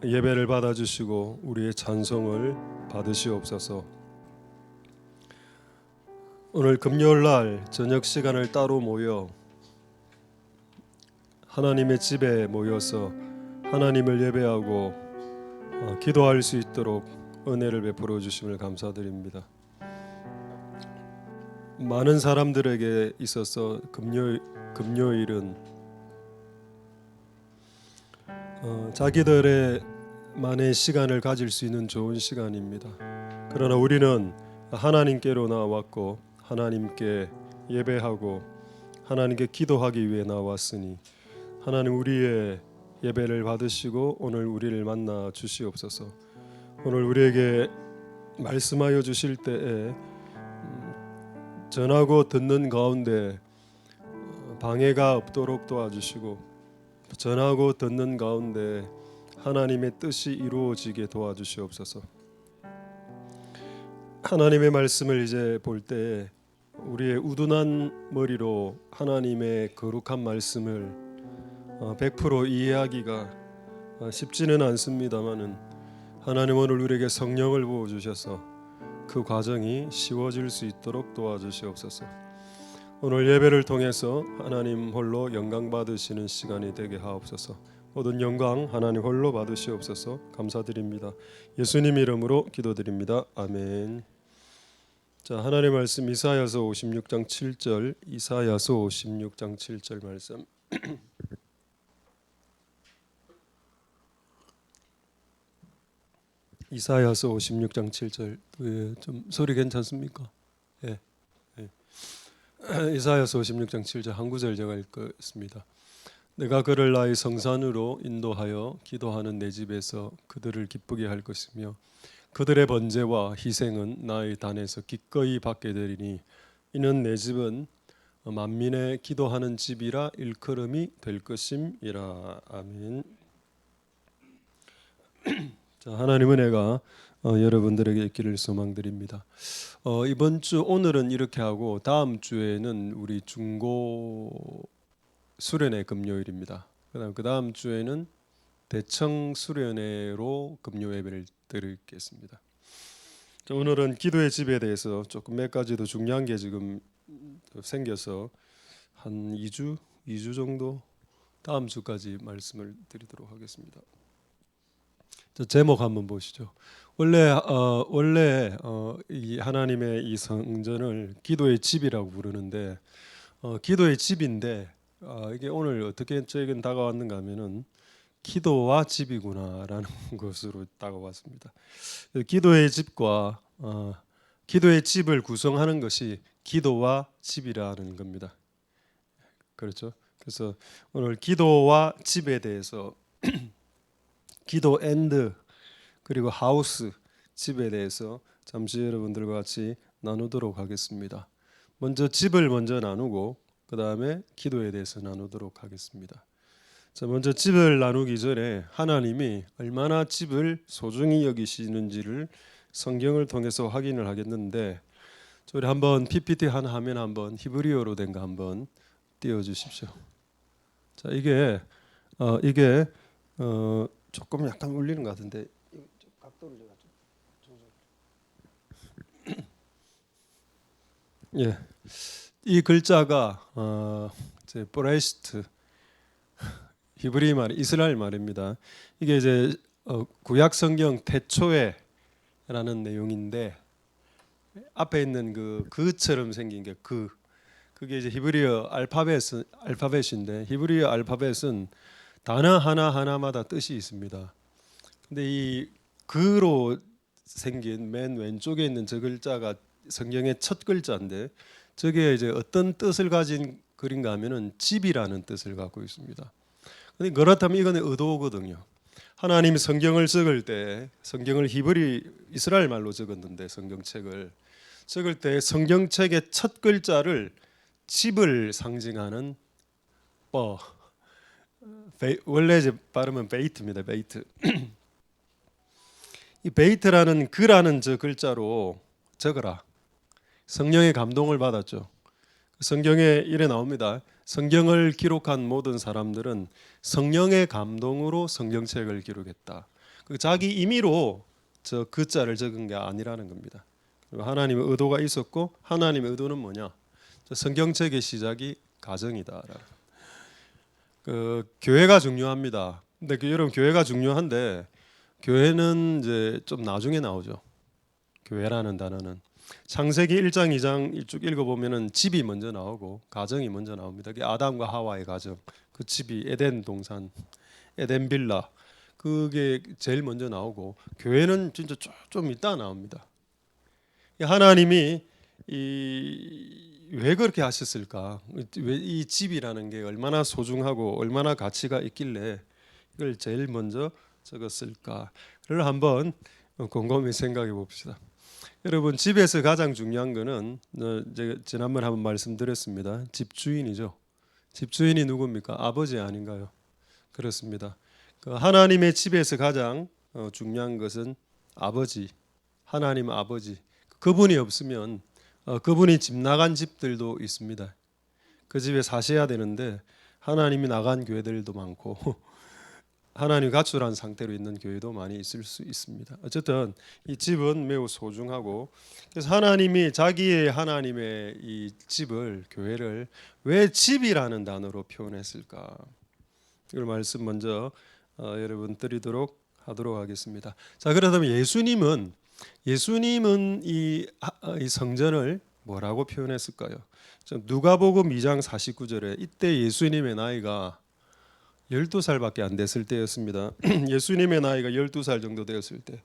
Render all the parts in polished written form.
예배를 받아주시고 우리의 찬송을 받으시옵소서. 오늘 금요일날 저녁 시간을 따로 모여 하나님의 집에 모여서 하나님을 예배하고 기도할 수 있도록 은혜를 베풀어 주심을 감사드립니다. 많은 사람들에게 있어서 금요일은 자기들의 만의 시간을 가질 수 있는 좋은 시간입니다. 그러나 우리는 하나님께로 나왔고 하나님께 예배하고 하나님께 기도하기 위해 나왔으니 하나님 우리의 예배를 받으시고 오늘 우리를 만나 주시옵소서. 오늘 우리에게 말씀하여 주실 때에 전하고 듣는 가운데 방해가 없도록 도와주시고 전하고 듣는 가운데 하나님의 뜻이 이루어지게 도와주시옵소서. 하나님의 말씀을 이제 볼 때 우리의 우둔한 머리로 하나님의 거룩한 말씀을 100% 이해하기가 쉽지는 않습니다만은 하나님 오늘 우리에게 성령을 부어주셔서 그 과정이 쉬워질 수 있도록 도와주시옵소서. 오늘 예배를 통해서 하나님 홀로 영광 받으시는 시간이 되게 하옵소서. 모든 영광 하나님 홀로 받으시옵소서. 감사드립니다. 예수님 이름으로 기도드립니다. 아멘. 자, 하나님의 말씀 이사야서 56장 7절, 이사야서 56장 7절 말씀. 이사야서 56장 7절. 좀 소리 괜찮습니까? 예. 이사야서 56장 7절 한 구절 제가 읽겠습니다. 내가 그를 나의 성산으로 인도하여 기도하는 내 집에서 그들을 기쁘게 할 것이며 그들의 번제와 희생은 나의 단에서 기꺼이 받게 되리니 이는 내 집은 만민의 기도하는 집이라 일컬음이 될 것임이라. 아멘. 자, 하나님 은혜가 여러분들에게 있기를 소망드립니다. 이번 주 오늘은 이렇게 하고 다음 주에는 우리 중고 수련회 금요일입니다. 그 다음 주에는 대청 수련회로 금요 예배를 드리겠습니다. 자, 오늘은 기도의 집에 대해서 조금 몇 가지 더 중요한 게 지금 생겨서 한 2주 정도 다음 주까지 말씀을 드리도록 하겠습니다. 자, 제목 한번 보시죠. 원래 이 하나님의 이 성전을 기도의 집이라고 부르는데 기도의 집인데 이게 오늘 어떻게 저에겐 다가왔는가 하면은 기도와 집이구나라는 것으로 다가왔습니다. 기도의 집과 기도의 집을 구성하는 것이 기도와 집이라는 겁니다. 그렇죠? 그래서 오늘 기도와 집에 대해서 기도 앤드 그리고 하우스 집에 대해서 잠시 여러분들과 같이 나누도록 하겠습니다. 먼저 집을 먼저 나누고 그 다음에 기도에 대해서 나누도록 하겠습니다. 자, 먼저 집을 나누기 전에 하나님이 얼마나 집을 소중히 여기시는지를 성경을 통해서 확인을 하겠는데 우리 한번 PPT 하나 화면 한번 히브리어로 된 거 한번 띄워주십시오. 자, 이게 조금 약간 울리는 것 같은데 각도를 제가 좀 예, 이 글자가 브레스트 히브리 말 이스라엘 말입니다. 이게 이제 구약 성경 태초에라는 내용인데 앞에 있는 그처럼 생긴 게 그게 이제 히브리어 알파벳인데 히브리어 알파벳은 단어 하나마다 뜻이 있습니다. 근데 이 그로 생긴 맨 왼쪽에 있는 저 글자가 성경의 첫 글자인데 저게 이제 어떤 뜻을 가진 글인가 하면은 집이라는 뜻을 갖고 있습니다. 근데 그렇다면 이거는 의도거든요. 하나님이 성경을 적을 때 성경을 히브리 이스라엘 말로 적었는데 성경책을 적을 때 성경책의 첫 글자를 집을 상징하는 원래 이제 발음은 베이트입니다. 베이트. 이 베이트라는 그라는 저 글자로 적어라. 성령의 감동을 받았죠. 성경에 이래 나옵니다. 성경을 기록한 모든 사람들은 성령의 감동으로 성경책을 기록했다. 그 자기 임의로 저 글자를 적은 게 아니라는 겁니다. 하나님의 의도가 있었고 하나님의 의도는 뭐냐? 성경책의 시작이 가정이다라는. 교회가 중요합니다. 근데 여러분 교회가 중요한데 교회는 이제 좀 나중에 나오죠. 교회라는 단어는 창세기 1장 2장 쭉 읽어보면은 집이 먼저 나오고 가정이 먼저 나옵니다. 아담과 하와의 가정, 그 집이 에덴 동산, 에덴 빌라, 그게 제일 먼저 나오고 교회는 진짜 좀 이따 나옵니다. 하나님이 왜 그렇게 하셨을까? 왜 이 집이라는 게 얼마나 소중하고 얼마나 가치가 있길래 이걸 제일 먼저 적었을까? 를 한번 곰곰이 생각해 봅시다. 여러분 집에서 가장 중요한 거는 제가 지난번에 한번 말씀드렸습니다. 집주인이죠. 집주인이 누굽니까? 아버지 아닌가요? 그렇습니다. 하나님의 집에서 가장 중요한 것은 아버지, 하나님 아버지. 그분이 없으면 그분이 집 나간 집들도 있습니다. 그 집에 사셔야 되는데 하나님이 나간 교회들도 많고 하나님 가출한 상태로 있는 교회도 많이 있을 수 있습니다. 어쨌든 이 집은 매우 소중하고 그래서 하나님이 자기의 하나님의 이 집을 교회를 왜 집이라는 단어로 표현했을까? 이걸 말씀 먼저 여러분 드리도록 하도록 하겠습니다. 자 그렇다면 예수님은 이 성전을 뭐라고 표현했을까요? 누가복음 2장 49절에 이때 예수님의 나이가 12살밖에 안 됐을 때였습니다. 예수님의 나이가 12살 정도 되었을 때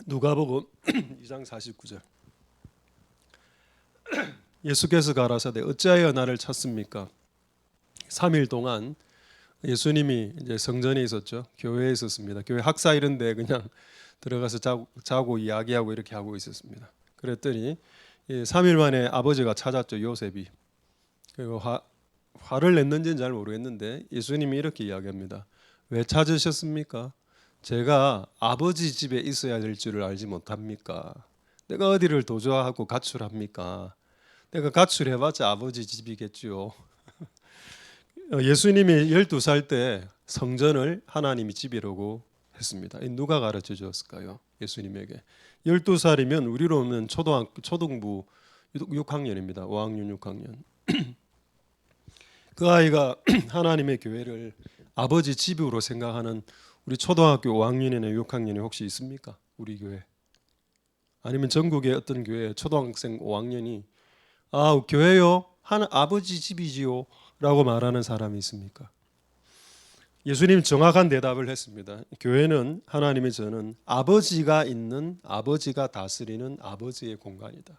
누가복음 2장 49절 예수께서 가라사대 어찌하여 나를 찾습니까? 3일 동안 예수님이 이제 성전에 있었죠. 교회에 있었습니다. 교회 학사 이런 데 그냥 들어가서 자고 이야기하고 이렇게 하고 있었습니다. 그랬더니 3일 만에 아버지가 찾았죠. 요셉이. 그리고 화를 냈는지는 잘 모르겠는데 예수님이 이렇게 이야기합니다. 왜 찾으셨습니까? 제가 아버지 집에 있어야 될 줄을 알지 못합니까? 내가 어디를 도주하고 가출합니까? 내가 가출해봤자 아버지 집이겠지요. 예수님이 12살 때 성전을 하나님이 집이라고 했습니다. 누가 가르쳐 주었을까요? 예수님에게. 12살이면 우리로는 초등부 6학년입니다. 5학년 6학년. 그 아이가 하나님의 교회를 아버지 집으로 생각하는 우리 초등학교 5학년이나 6학년이 혹시 있습니까? 우리 교회. 아니면 전국의 어떤 교회 초등학생 5학년이 교회요? 아버지 집이지요? 라고 말하는 사람이 있습니까? 예수님 정확한 대답을 했습니다. 교회는 하나님의 저는 아버지가 있는 아버지가 다스리는 아버지의 공간이다.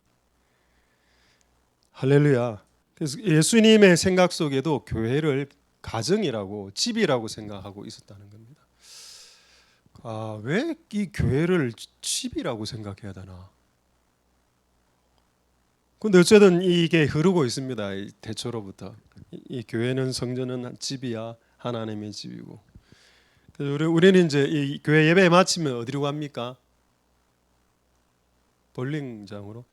할렐루야. 그래서 예수님의 생각 속에도 교회를 가정이라고 집이라고 생각하고 있었다는 겁니다. 왜 이 교회를 집이라고 생각해야 되나? 근데 어쨌든 이게 흐르고 있습니다. 대초로부터 이 교회는 성전은 집이야 하나님의 집이고. 그래서 우리는 이제 이 교회 예배 마치면 어디로 갑니까? 볼링장으로.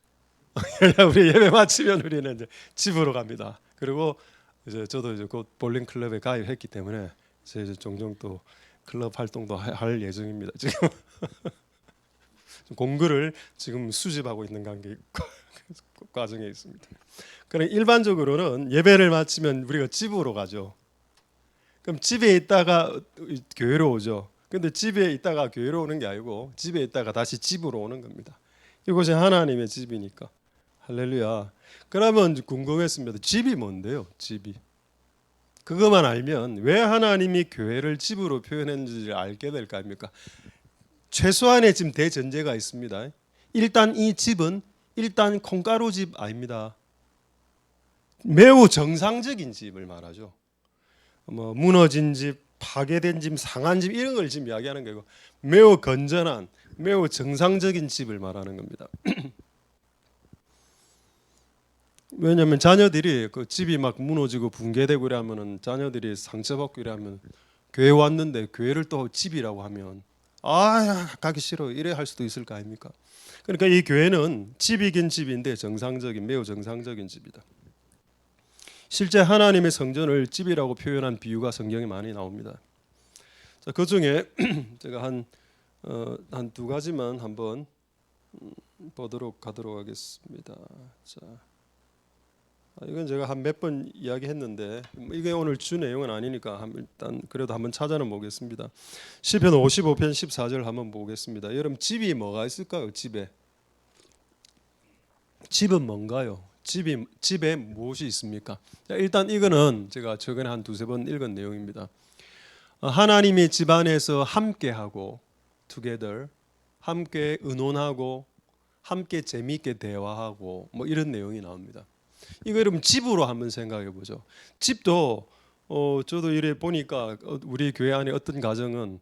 우리 예배 마치면 우리는 이제 집으로 갑니다. 그리고 이제 저도 이제 곧 볼링 클럽에 가입했기 때문에 이제 종종 또 클럽 활동도 할 예정입니다. 지금 공구를 지금 수집하고 있는 관계 과정에 있습니다. 그럼 일반적으로는 예배를 마치면 우리가 집으로 가죠. 그럼 집에 있다가 교회로 오죠. 근데 집에 있다가 교회로 오는 게 아니고 집에 있다가 다시 집으로 오는 겁니다. 이곳이 하나님의 집이니까. 할렐루야. 그러면 궁금했습니다. 집이 뭔데요? 집이. 그것만 알면 왜 하나님이 교회를 집으로 표현했는지를 알게 될 거 아닙니까? 최소한의 지금 대전제가 있습니다. 일단 이 집은 일단 콩가루 집 아닙니다. 매우 정상적인 집을 말하죠. 무너진 집, 파괴된 집, 상한 집 이런 걸 지금 이야기하는 거고 매우 건전한, 매우 정상적인 집을 말하는 겁니다. 왜냐하면 자녀들이 그 집이 막 무너지고 붕괴되고 이러면은 자녀들이 상처받고 이러면 교회 왔는데 교회를 또 집이라고 하면 가기 싫어 이래 할 수도 있을 거 아닙니까? 그러니까 이 교회는 집이긴 집인데 매우 정상적인 집이다. 실제 하나님의 성전을 집이라고 표현한 비유가 성경에 많이 나옵니다. 자, 그 중에 제가 한 두 가지만 한번 보도록 가도록 하겠습니다. 자, 이건 제가 한 몇 번 이야기했는데 이게 오늘 주 내용은 아니니까 일단 그래도 한번 찾아는 보겠습니다. 시편 55편 14절 한번 보겠습니다. 여러분 집이 뭐가 있을까요? 집은 뭔가요? 집에 무엇이 있습니까? 자, 일단 이거는 제가 최근에 한 두세 번 읽은 내용입니다. 하나님의 집 안에서 함께하고 together, 함께 의논하고 함께 재미있게 대화하고 뭐 이런 내용이 나옵니다. 이거 여러분 집으로 한번 생각해 보죠. 집도 저도 이래 보니까 우리 교회 안에 어떤 가정은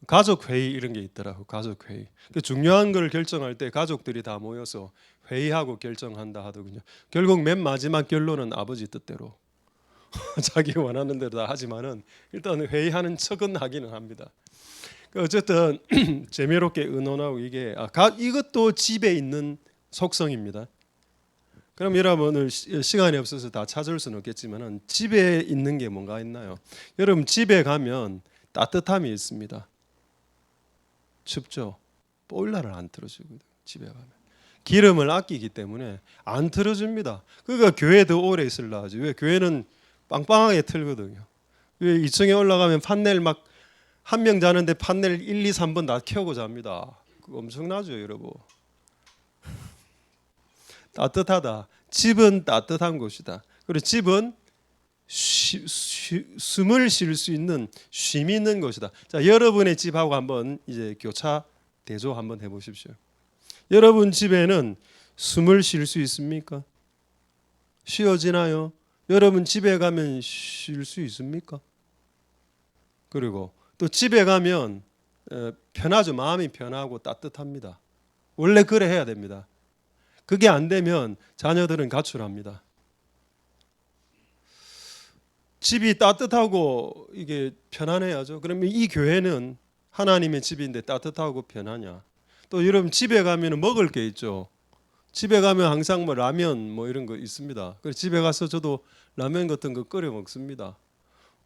가족 회의 이런 게 있더라고. 가족 회의. 중요한 걸 결정할 때 가족들이 다 모여서 회의하고 결정한다 하더군요. 결국 맨 마지막 결론은 아버지 뜻대로 자기 원하는 대로 다 하지만은 일단 회의하는 척은 하기는 합니다. 어쨌든 재미롭게 의논하고 이게 이것도 집에 있는 속성입니다. 그럼 여러분 오늘 시간이 없어서 다 찾을 수는 없겠지만은 집에 있는 게 뭔가 있나요? 여러분 집에 가면 따뜻함이 있습니다. 춥죠. 보일러를 안 틀어주거든요. 집에 가면 기름을 아끼기 때문에 안 틀어줍니다. 그러니까 교회 더 오래 있으려 하지. 왜 교회는 빵빵하게 틀거든요. 왜 2층에 올라가면 판넬 막 한 명 자는데 판넬 1, 2, 3번 다 켜고 잡니다. 그거 엄청나죠, 여러분. 따뜻하다. 집은 따뜻한 곳이다. 그리고 집은 숨을 쉴 수 있는 쉼이 있는 곳이다. 자, 여러분의 집하고 한번 이제 교차 대조 한번 해보십시오. 여러분 집에는 숨을 쉴 수 있습니까? 쉬어지나요? 여러분 집에 가면 쉴 수 있습니까? 그리고 또 집에 가면 편하죠. 마음이 편하고 따뜻합니다. 원래 그래 해야 됩니다. 그게 안 되면 자녀들은 가출합니다. 집이 따뜻하고 이게 편안해야죠. 그러면 이 교회는 하나님의 집인데 따뜻하고 편하냐? 또 여러분 집에 가면 먹을 게 있죠. 집에 가면 항상 뭐 라면 뭐 이런 거 있습니다. 그래서 집에 가서 저도 라면 같은 거 끓여 먹습니다.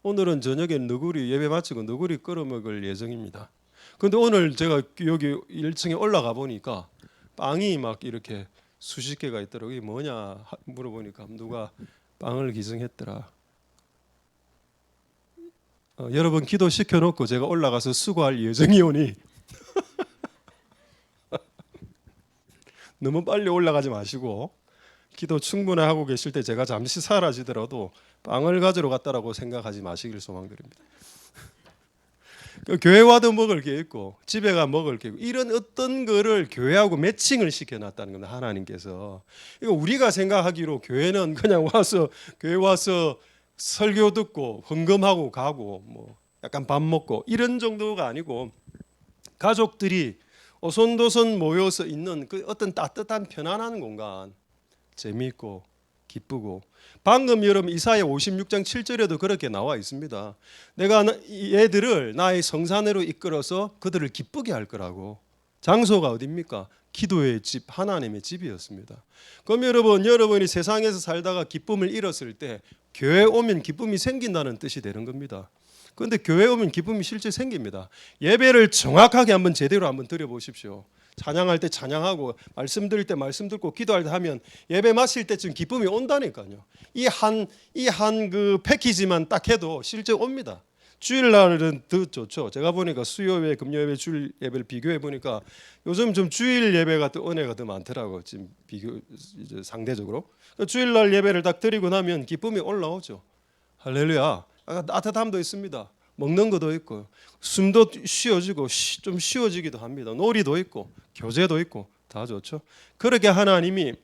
오늘은 저녁에 너구리 예배 마치고 너구리 끓여 먹을 예정입니다. 근데 오늘 제가 여기 1층에 올라가 보니까 빵이 막 이렇게 수십 개가 있더라고요. 이게 뭐냐 물어보니까 누가 빵을 기증했더라. 여러분 기도 시켜놓고 제가 올라가서 수고할 예정이 오니 너무 빨리 올라가지 마시고 기도 충분히 하고 계실 때 제가 잠시 사라지더라도 빵을 가지러 갔다라고 생각하지 마시길 소망드립니다. 교회 와도 먹을 게 있고 집에 가 먹을 게 있고 이런 어떤 거를 교회하고 매칭을 시켜놨다는 겁니다. 하나님께서. 이거 우리가 생각하기로 교회는 그냥 와서 교회 와서 설교 듣고 헌금하고 가고 뭐 약간 밥 먹고 이런 정도가 아니고 가족들이 오손도손 모여서 있는 그 어떤 따뜻한 편안한 공간, 재미있고 기쁘고 방금 여러분 이사야 56장 7절에도 그렇게 나와 있습니다. 내가 얘들을 나의 성산으로 이끌어서 그들을 기쁘게 할 거라고. 장소가 어디입니까? 기도의 집, 하나님의 집이었습니다. 그럼 여러분이 세상에서 살다가 기쁨을 잃었을 때 교회 오면 기쁨이 생긴다는 뜻이 되는 겁니다. 그런데 교회 오면 기쁨이 실제 생깁니다. 예배를 정확하게 한번 제대로 한번 드려보십시오. 찬양할 때 찬양하고 말씀 드릴 때 말씀 듣고 기도할 때 하면 예배 마칠 때쯤 기쁨이 온다니까요. 이 한 그 패키지만 딱 해도 실제 옵니다. 주일날은 더 좋죠. 제가 보니까 수요예배, 금요예배, 주일 예배를 비교해 보니까 요즘 좀 주일 예배가 또 은혜가 더 많더라고. 지금 비교 이제 상대적으로 주일날 예배를 딱 드리고 나면 기쁨이 올라오죠. 할렐루야. 따뜻함도 있습니다. 먹는 것도 있고 숨도 쉬어지고 좀 쉬어지기도 합니다. 놀이도 있고 교제도 있고 다 좋죠. 그렇게 하나님이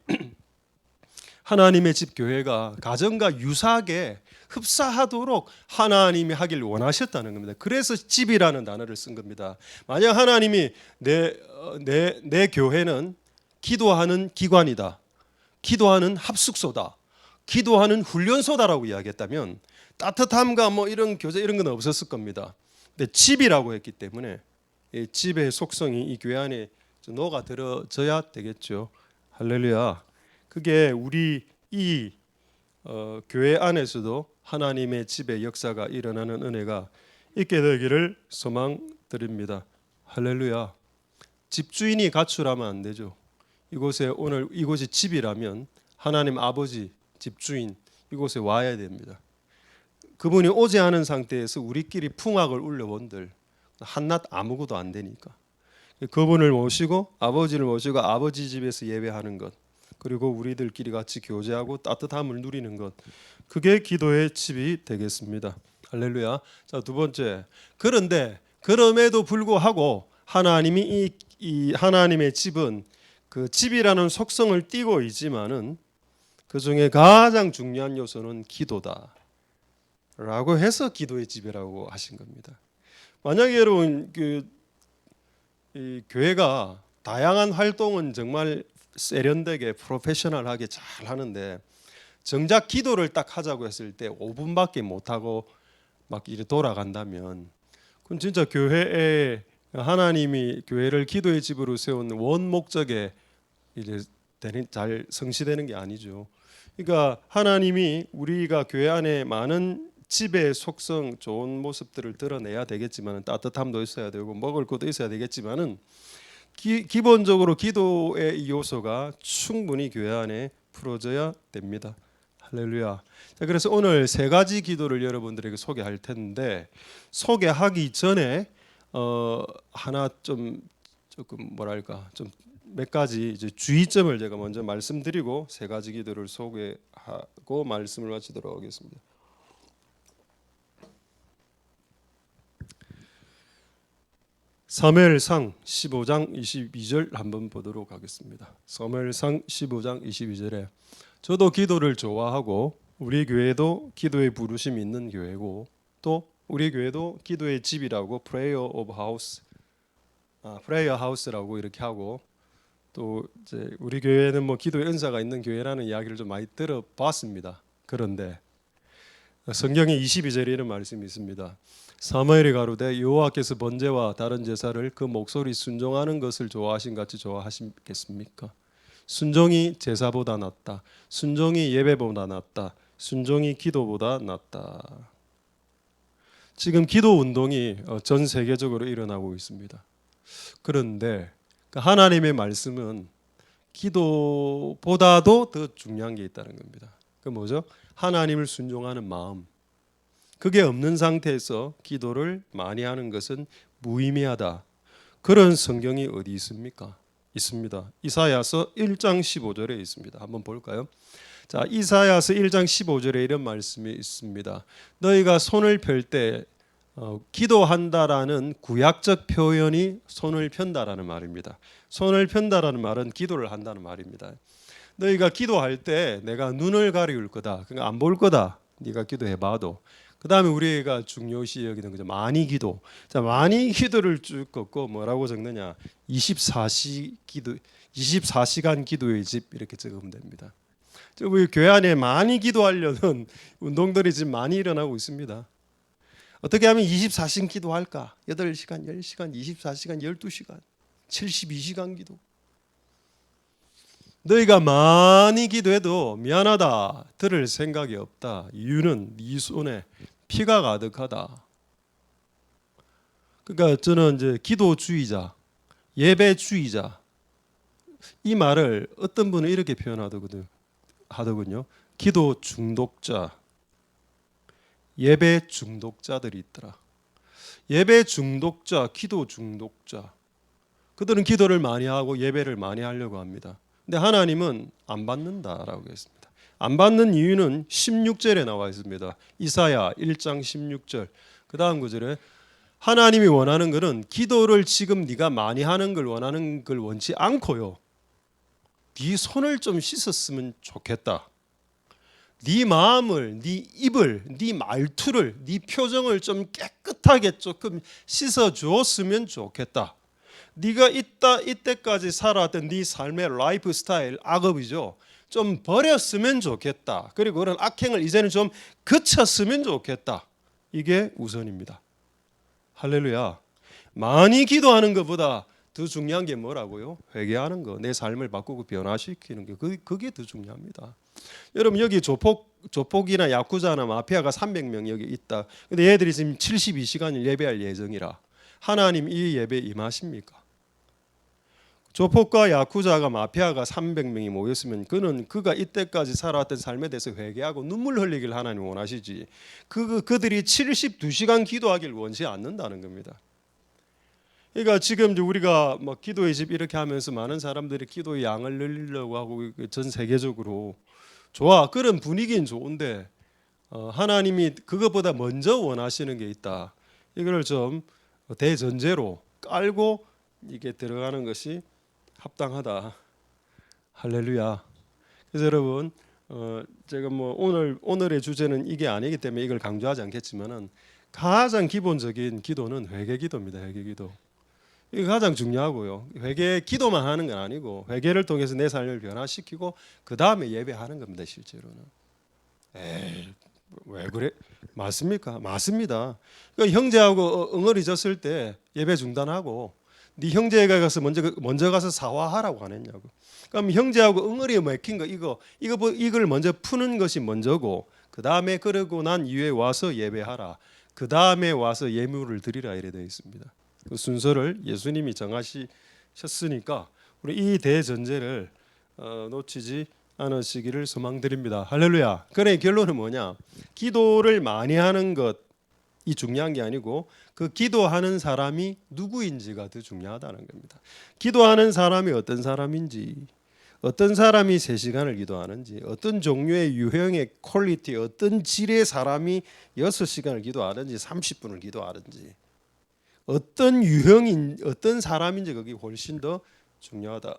하나님의 집 교회가 가정과 유사하게 흡사하도록 하나님이 하길 원하셨다는 겁니다. 그래서 집이라는 단어를 쓴 겁니다. 만약 하나님이 내 교회는 기도하는 기관이다, 기도하는 합숙소다, 기도하는 훈련소다라고 이야기했다면 따뜻함과 뭐 이런 교제 이런 건 없었을 겁니다. 근데 집이라고 했기 때문에 이 집의 속성이 이 교회 안에 녹아 들어져야 되겠죠. 할렐루야. 그게 우리 이 교회 안에서도 하나님의 집의 역사가 일어나는 은혜가 있게 되기를 소망드립니다. 할렐루야. 집주인이 가출하면 안 되죠. 오늘 이곳이 집이라면 하나님 아버지 집주인 이곳에 와야 됩니다. 그분이 오지 않은 상태에서 우리끼리 풍악을 울려본들 한낱 아무것도 안 되니까 그분을 모시고 아버지를 모시고 아버지 집에서 예배하는 것, 그리고 우리들끼리 같이 교제하고 따뜻함을 누리는 것, 그게 기도의 집이 되겠습니다. 할렐루야. 자, 두 번째, 그런데 그럼에도 불구하고 하나님이 이 하나님의 집은 그 집이라는 속성을 띠고 있지만은 그 중에 가장 중요한 요소는 기도다 라고 해서 기도의 집이라고 하신 겁니다. 만약에 여러분 이 교회가 다양한 활동은 정말 세련되게 프로페셔널하게 잘 하는데 정작 기도를 딱 하자고 했을 때 5분밖에 못 하고 막 이렇게 돌아간다면 그건 진짜 교회에 하나님이 교회를 기도의 집으로 세운 원 목적에 이제 잘 성취되는 게 아니죠. 그러니까 하나님이 우리가 교회 안에 많은 집의 속성 좋은 모습들을 드러내야 되겠지만 따뜻함도 있어야 되고 먹을 것도 있어야 되겠지만은 기본적으로 기도의 요소가 충분히 교회 안에 풀어져야 됩니다. 할렐루야. 자, 그래서 오늘 세 가지 기도를 여러분들에게 소개할 텐데 소개하기 전에 하나 조금 뭐랄까 좀 몇 가지 이제 주의점을 제가 먼저 말씀드리고 세 가지 기도를 소개하고 말씀을 마치도록 하겠습니다. 사무엘상 15장 22절 한번 보도록 하겠습니다. 사무엘상 15장 22절에 저도 기도를 좋아하고 우리 교회도 기도의 부르심이 있는 교회고 또 우리 교회도 기도의 집이라고 프레이어 오브 하우스, 프레이어 하우스라고 이렇게 하고 또 이제 우리 교회는 뭐 기도의 은사가 있는 교회라는 이야기를 좀 많이 들어봤습니다. 그런데 성경에 22절에 이런 말씀이 있습니다. 사무엘이 가로되 여호와께서 번제와 다른 제사를 그 목소리 순종하는 것을 좋아하신 같이 좋아하시겠습니까? 순종이 제사보다 낫다. 순종이 예배보다 낫다. 순종이 기도보다 낫다. 지금 기도 운동이 전 세계적으로 일어나고 있습니다. 그런데 하나님의 말씀은 기도보다도 더 중요한 게 있다는 겁니다. 그 뭐죠? 하나님을 순종하는 마음. 그게 없는 상태에서 기도를 많이 하는 것은 무의미하다. 그런 성경이 어디 있습니까? 있습니다. 이사야서 1장 15절에 있습니다. 한번 볼까요? 자, 이사야서 1장 15절에 이런 말씀이 있습니다. 너희가 손을 펼 때 기도한다라는 구약적 표현이 손을 편다라는 말입니다. 손을 편다라는 말은 기도를 한다는 말입니다. 너희가 기도할 때 내가 눈을 가리울 거다. 그러니까 안 볼 거다. 네가 기도해봐도. 그 다음에 우리가 중요시 여기는 거죠. 많이 기도. 자, 많이 기도를 쭉 걷고 뭐라고 적느냐? 24시간 기도의 집 이렇게 적으면 됩니다. 우리 교회 안에 많이 기도하려는 운동들이 지금 많이 일어나고 있습니다. 어떻게 하면 24시간 기도할까? 8시간, 10시간, 24시간, 12시간, 72시간 기도. 너희가 많이 기도해도 미안하다, 들을 생각이 없다. 이유는 네 손에 피가 가득하다. 그러니까 저는 이제 기도주의자, 예배주의자 이 말을 어떤 분은 이렇게 표현하더군요. 기도 중독자, 예배 중독자들이 있더라. 예배 중독자, 기도 중독자. 그들은 기도를 많이 하고 예배를 많이 하려고 합니다. 근데 하나님은 안 받는다라고 했습니다. 안 받는 이유는 16절에 나와 있습니다. 이사야 1장 16절. 그 다음 구절에 하나님이 원하는 것은 기도를 지금 네가 많이 하는 걸 원하는 걸 원치 않고요. 네 손을 좀 씻었으면 좋겠다. 네 마음을, 네 입을, 네 말투를, 네 표정을 좀 깨끗하게 조금 씻어 주었으면 좋겠다. 네가 이때까지 살아왔던 네 삶의 라이프 스타일, 악업이죠. 좀 버렸으면 좋겠다. 그리고 그런 악행을 이제는 좀 그쳤으면 좋겠다. 이게 우선입니다. 할렐루야. 많이 기도하는 것보다 더 중요한 게 뭐라고요? 회개하는 거, 내 삶을 바꾸고 변화시키는 게 그게 더 중요합니다. 여러분 여기 조폭이나 야쿠자나 마피아가 300명 여기 있다. 근데 얘들이 지금 72시간을 예배할 예정이라 하나님 이 예배 임하십니까? 조폭과 야쿠자가 마피아가 300명이 모였으면 그가 이때까지 살아왔던 삶에 대해서 회개하고 눈물 흘리길 하나님 원하시지. 그들이 72시간 기도하길 원치 않는다는 겁니다. 그러니까 지금 우리가 뭐 기도의 집 이렇게 하면서 많은 사람들이 기도의 양을 늘리려고 하고 전 세계적으로 좋아, 그런 분위기는 좋은데 하나님이 그것보다 먼저 원하시는 게 있다. 이걸 좀 대전제로 깔고 이게 들어가는 것이 합당하다. 할렐루야. 그래서 여러분 제가 뭐 오늘의 주제는 이게 아니기 때문에 이걸 강조하지 않겠지만은 가장 기본적인 기도는 회개 기도입니다. 회개 기도. 이게 가장 중요하고요. 회개 기도만 하는 건 아니고 회개를 통해서 내 삶을 변화시키고 그 다음에 예배하는 겁니다. 실제로는. 에이, 왜 그래? 맞습니까? 맞습니다. 그러니까 형제하고 응어리 졌을 때 예배 중단하고 네 형제가 가서 먼저 가서 사과하라고 안 했냐고. 그럼 형제하고 응어리에 맥힌 거 이걸 먼저 푸는 것이 먼저고 그 다음에 그러고 난 이후에 와서 예배하라. 그 다음에 와서 예물을 드리라 이래 되어 있습니다. 그 순서를 예수님이 정하셨으니까 우리 이 대전제를 놓치지 않으시기를 소망드립니다. 할렐루야. 그래 결론은 뭐냐? 기도를 많이 하는 것이 중요한 게 아니고 그 기도하는 사람이 누구인지가 더 중요하다는 겁니다. 기도하는 사람이 어떤 사람인지, 어떤 사람이 3시간을 기도하는지, 어떤 종류의 유형의 퀄리티, 어떤 질의 사람이 6시간을 기도하든지 30분을 기도하든지 어떤 유형인 어떤 사람인지 그게 훨씬 더 중요하다.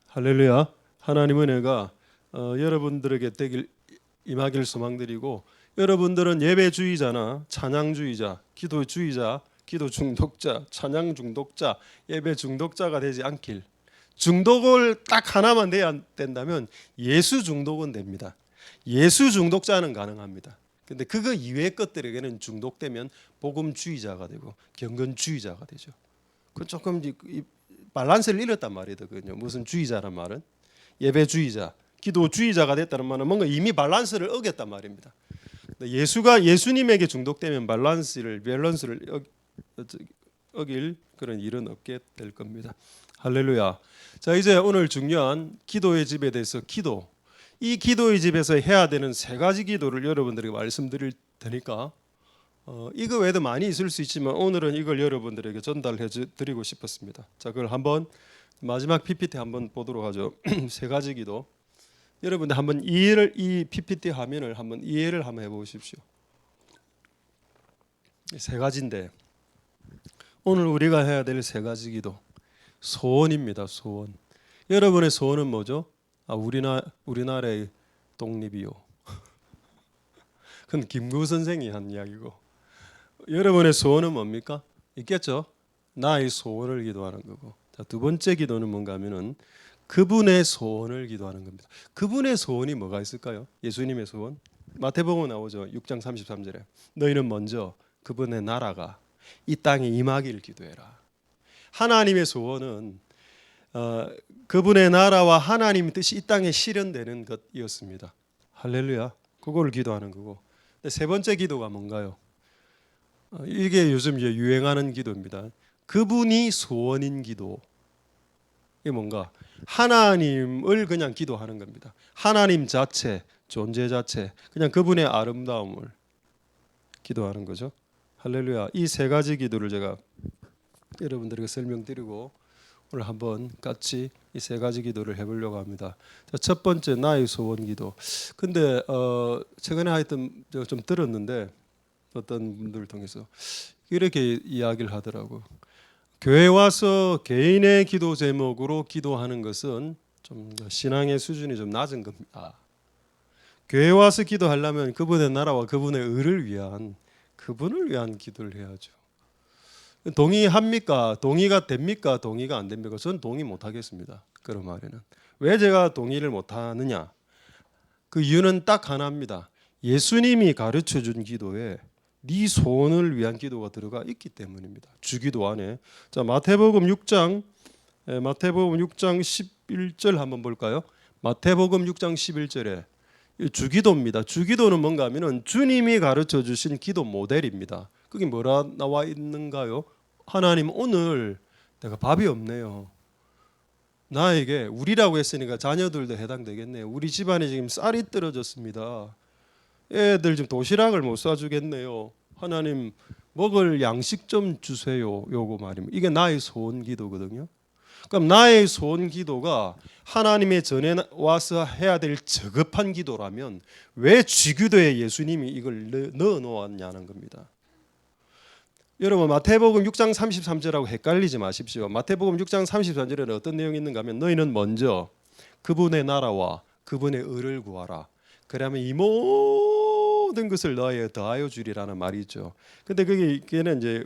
할렐루야. 하나님 은혜가 여러분들에게 임하길 소망드리고 여러분들은 예배주의자나 찬양주의자, 기도주의자, 기도 중독자, 찬양 중독자, 예배 중독자가 되지 않길. 중독을 딱 하나만 돼야 된다면 예수 중독은 됩니다. 예수 중독자는 가능합니다. 근데 그거 이외의 것들에게는 중독되면 복음주의자가 되고 경건주의자가 되죠. 그 조금 밸런스를 잃었단 말이거든요. 무슨 주의자란 말은 예배주의자, 기도주의자가 됐다는 말은 뭔가 이미 밸런스를 어겼단 말입니다. 예수님에게 중독되면 밸런스를 어길 그런 일은 없게 될 겁니다. 할렐루야. 자, 이제 오늘 중요한 기도의 집에 대해서 이 기도의 집에서 해야 되는 3가지 기도를 여러분들에게 말씀드릴 테니까 이거 외에도 많이 있을 수 있지만 오늘은 이걸 여러분들에게 전달해 드리고 싶었습니다. 자, 그걸 한번 마지막 PPT 한번 보도록 하죠. 3가지 기도. 여러분들 한번 이 PPT 화면을 한번 이해를 한번 해보십시오. 3가지인데 오늘 우리가 해야 될 3가지 기도 소원입니다. 소원. 여러분의 소원은 뭐죠? 우리나라의 독립이요. 그건 김구 선생이 한 이야기고 여러분의 소원은 뭡니까? 있겠죠? 나의 소원을 기도하는 거고. 자, 2번째 기도는 뭔가 하면은 그분의 소원을 기도하는 겁니다. 그분의 소원이 뭐가 있을까요? 예수님의 소원? 마태복음 나오죠. 6장 33절에 너희는 먼저 그분의 나라가 이 땅에 임하기를 기도해라. 하나님의 소원은 그분의 나라와 하나님의 뜻이 이 땅에 실현되는 것이었습니다. 할렐루야. 그걸 기도하는 거고. 3번째 기도가 뭔가요? 이게 요즘 이제 유행하는 기도입니다. 그분이 소원인 기도. 이게 뭔가 하나님을 그냥 기도하는 겁니다. 하나님 자체, 존재 자체, 그냥 그분의 아름다움을 기도하는 거죠. 할렐루야. 이 3가지 기도를 제가 여러분들에게 설명드리고 오늘 한번 같이 이 3가지 기도를 해보려고 합니다. 자, 첫 번째 나의 소원 기도. 근데 최근에 하여튼 좀 들었는데 어떤 분들을 통해서 이렇게 이야기를 하더라고. 교회 와서 개인의 기도 제목으로 기도하는 것은 좀 신앙의 수준이 좀 낮은 겁니다. 교회 와서 기도하려면 그분의 나라와 그분의 의를 위한 그분을 위한 기도를 해야죠. 동의합니까? 동의가 됩니까? 동의가 안 됩니까? 저는 동의 못 하겠습니다. 그런 말에는. 왜 제가 동의를 못 하느냐? 그 이유는 딱 하나입니다. 예수님이 가르쳐 준 기도에 네 소원을 위한 기도가 들어가 있기 때문입니다. 주기도 안에. 자, 마태복음 6장 11절 한번 볼까요? 마태복음 6장 11절에 주기도입니다. 주기도는 뭔가 하면은 주님이 가르쳐 주신 기도 모델입니다. 그게 뭐라 나와 있는가요? 하나님, 오늘 내가 밥이 없네요. 나에게, 우리라고 했으니까 자녀들도 해당되겠네요. 우리 집안에 지금 쌀이 떨어졌습니다. 애들 지금 도시락을 못 사주겠네요. 하나님, 먹을 양식 좀 주세요. 요거 말입니다. 이게 나의 소원 기도거든요. 그럼 나의 소원 기도가 하나님의 전에 와서 해야 될 저급한 기도라면 왜 주기도에 예수님이 이걸 넣어 놓았냐는 겁니다. 여러분, 마태복음 6장 33절하고 헷갈리지 마십시오. 마태복음 6장 33절에는 어떤 내용이 있는가 하면 너희는 먼저 그분의 나라와 그분의 의를 구하라. 그러면 이 모든 것을 너희에 더하여 주리라는 말이 있죠. 근데 그게는 이제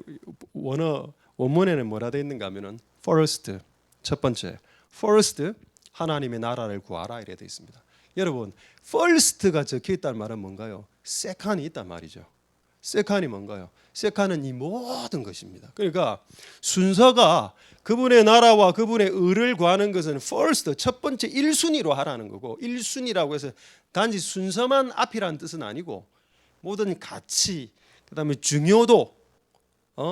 원문에는 뭐라 되어 있는가 하면은 first, 첫 번째, first 하나님의 나라를 구하라 이래 되어 있습니다. 여러분, first가 적혀 있다는 말은 뭔가요? second이 있단 말이죠. second이 뭔가요? second은 이 모든 것입니다. 그러니까 순서가 그분의 나라와 그분의 의를 구하는 것은 first, 첫 번째 1순위로 하라는 거고, 1순위라고 해서 단지 순서만 앞이라는 뜻은 아니고 모든 가치, 그다음에 중요도,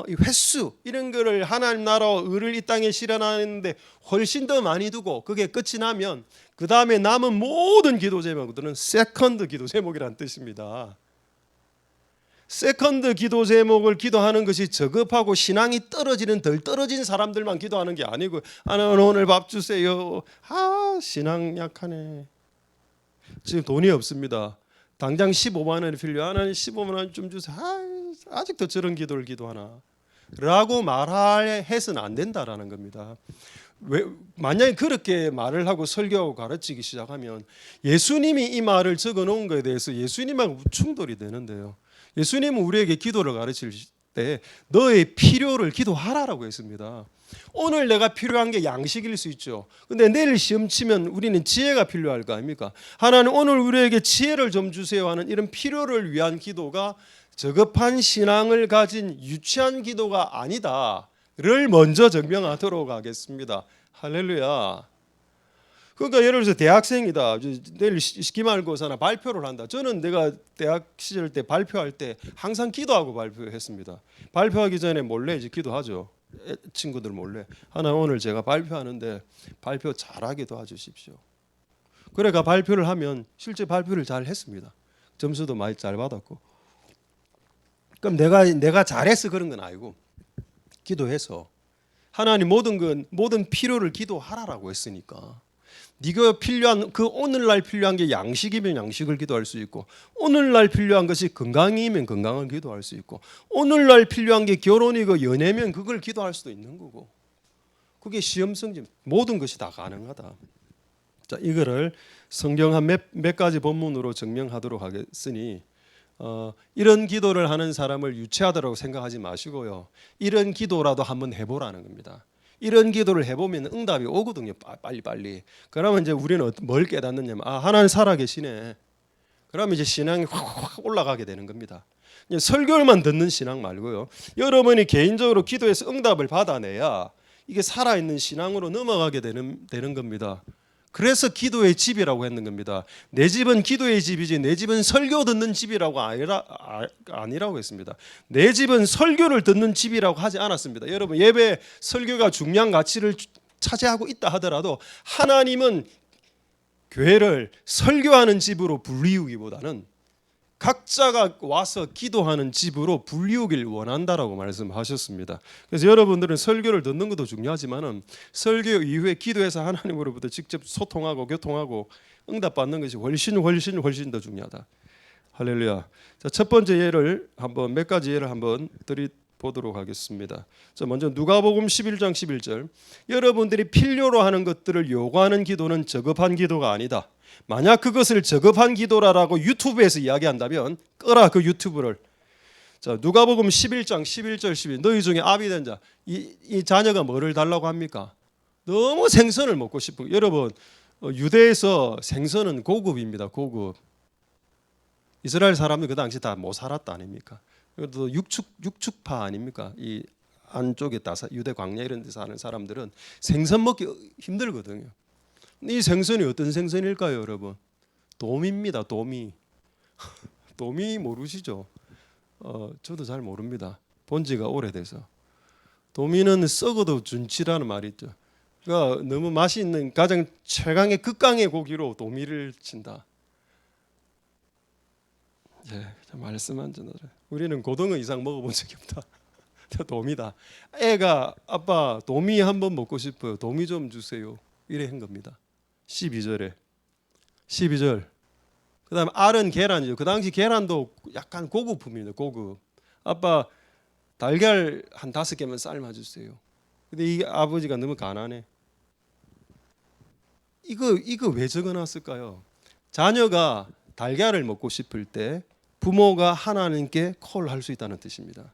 이 횟수 이런 거를 하나님 나라와 의를 이 땅에 실현하는데 훨씬 더 많이 두고 그게 끝이 나면 그 다음에 남은 모든 기도 제목들은 세컨드 기도 제목이라는 뜻입니다. 세컨드 기도 제목을 기도하는 것이 저급하고 신앙이 떨어지는 덜 떨어진 사람들만 기도하는 게 아니고, 하나님 오늘 밥 주세요. 신앙 약하네. 지금 돈이 없습니다. 당장 15만 원이 필요해. 하나님 15만 원 좀 주세요. 아직도 저런 기도를 기도하나? 라고 말해서는 안 된다라는 겁니다. 만약에 그렇게 말을 하고 설교하고 가르치기 시작하면 예수님이 이 말을 적어 놓은 것에 대해서 예수님하고 충돌이 되는데요. 예수님은 우리에게 기도를 가르칠 때 너의 필요를 기도하라라고 했습니다. 오늘 내가 필요한 게 양식일 수 있죠. 근데 내일 시험 치면 우리는 지혜가 필요할 거 아닙니까? 하나님 오늘 우리에게 지혜를 좀 주세요 하는 이런 필요를 위한 기도가 저급한 신앙을 가진 유치한 기도가 아니다를 먼저 증명하도록 하겠습니다. 할렐루야. 그러니까 예를 들어서 대학생이다. 내일 기말고사나 발표를 한다. 저는 내가 대학 시절 때 발표할 때 항상 기도하고 발표했습니다. 발표하기 전에 몰래 이제 기도하죠. 친구들 몰래. 하나 오늘 제가 발표하는데 발표 잘하게 도와주십시오. 그래가 발표를 하면 실제 발표를 잘 했습니다. 점수도 많이 잘 받았고. 그럼 내가 잘해서 그런 건 아니고 기도해서 하나님 모든 필요를 기도하라라고 했으니까. 네가 필요한 그 오늘날 필요한 게 양식이면 양식을 기도할 수 있고, 오늘날 필요한 것이 건강이면 건강을 기도할 수 있고, 오늘날 필요한 게 결혼이고 연애면 그걸 기도할 수도 있는 거고, 그게 시험성지 모든 것이 다 가능하다. 자, 이거를 성경 한 몇 가지 본문으로 증명하도록 하겠으니 이런 기도를 하는 사람을 유치하다고 생각하지 마시고요. 이런 기도라도 한번 해보라는 겁니다. 이런 기도를 해보면 응답이 오거든요. 빨리. 그러면 이제 우리는 뭘 깨닫느냐면 하나님 살아계시네. 그러면 이제 신앙이 확 올라가게 되는 겁니다. 설교만 듣는 신앙 말고요. 여러분이 개인적으로 기도해서 응답을 받아내야 이게 살아있는 신앙으로 넘어가게 되는 겁니다. 그래서 기도의 집이라고 했는 겁니다. 내 집은 기도의 집이지 내 집은 설교 듣는 집이라고 아니라고 했습니다. 내 집은 설교를 듣는 집이라고 하지 않았습니다. 여러분, 예배 설교가 중요한 가치를 차지하고 있다 하더라도 하나님은 교회를 설교하는 집으로 불리우기보다는 각자가 와서 기도하는 집으로 불리우길 원한다라고 말씀하셨습니다. 그래서 여러분들은 설교를 듣는 것도 중요하지만은 설교 이후에 기도해서 하나님으로부터 직접 소통하고 교통하고 응답받는 것이 훨씬 더 중요하다. 할렐루야. 자, 첫 번째 예를 한번 몇 가지 예를 한번 보도록 하겠습니다. 자, 먼저 누가복음 11장 11절. 여러분들이 필요로 하는 것들을 요구하는 기도는 저급한 기도가 아니다. 만약 그것을 저급한 기도라고 유튜브에서 이야기한다면 꺼라 그 유튜브를. 자, 누가복음 11장 11절 12. 너희 중에 아비 된 자, 이 자녀가 뭐를 달라고 합니까? 너무 생선을 먹고 싶은. 여러분, 유대에서 생선은 고급입니다. 고급. 이스라엘 사람들 그 당시 다 못 살았다 아닙니까? 그래도 육축파 아닙니까? 이 안쪽에 유대 광야 이런 데 사는 사람들은 생선 먹기 힘들거든요. 이 생선이 어떤 생선일까요, 여러분? 도미입니다. 도미. 도미 모르시죠? 저도 잘 모릅니다. 본 지가 오래돼서. 도미는 썩어도 준치라는 말이 있죠. 그러니까 너무 맛이 있는 가장 최강의 극강의 고기로 도미를 친다. 예, 말씀한 전에 우리는 고등어 이상 먹어본 적이 없다. 도미다. 애가 아빠 도미 한번 먹고 싶어요. 도미 좀 주세요. 이래 한 겁니다. 12절에 12절. 그다음 알은 계란이죠. 그 당시 계란도 약간 고급품입니다. 고급. 아빠 달걀 한 5개만 삶아 주세요. 근데 이 아버지가 너무 가난해. 이거 왜 적어놨을까요? 자녀가 달걀을 먹고 싶을 때 부모가 하나님께 콜할 수 있다는 뜻입니다.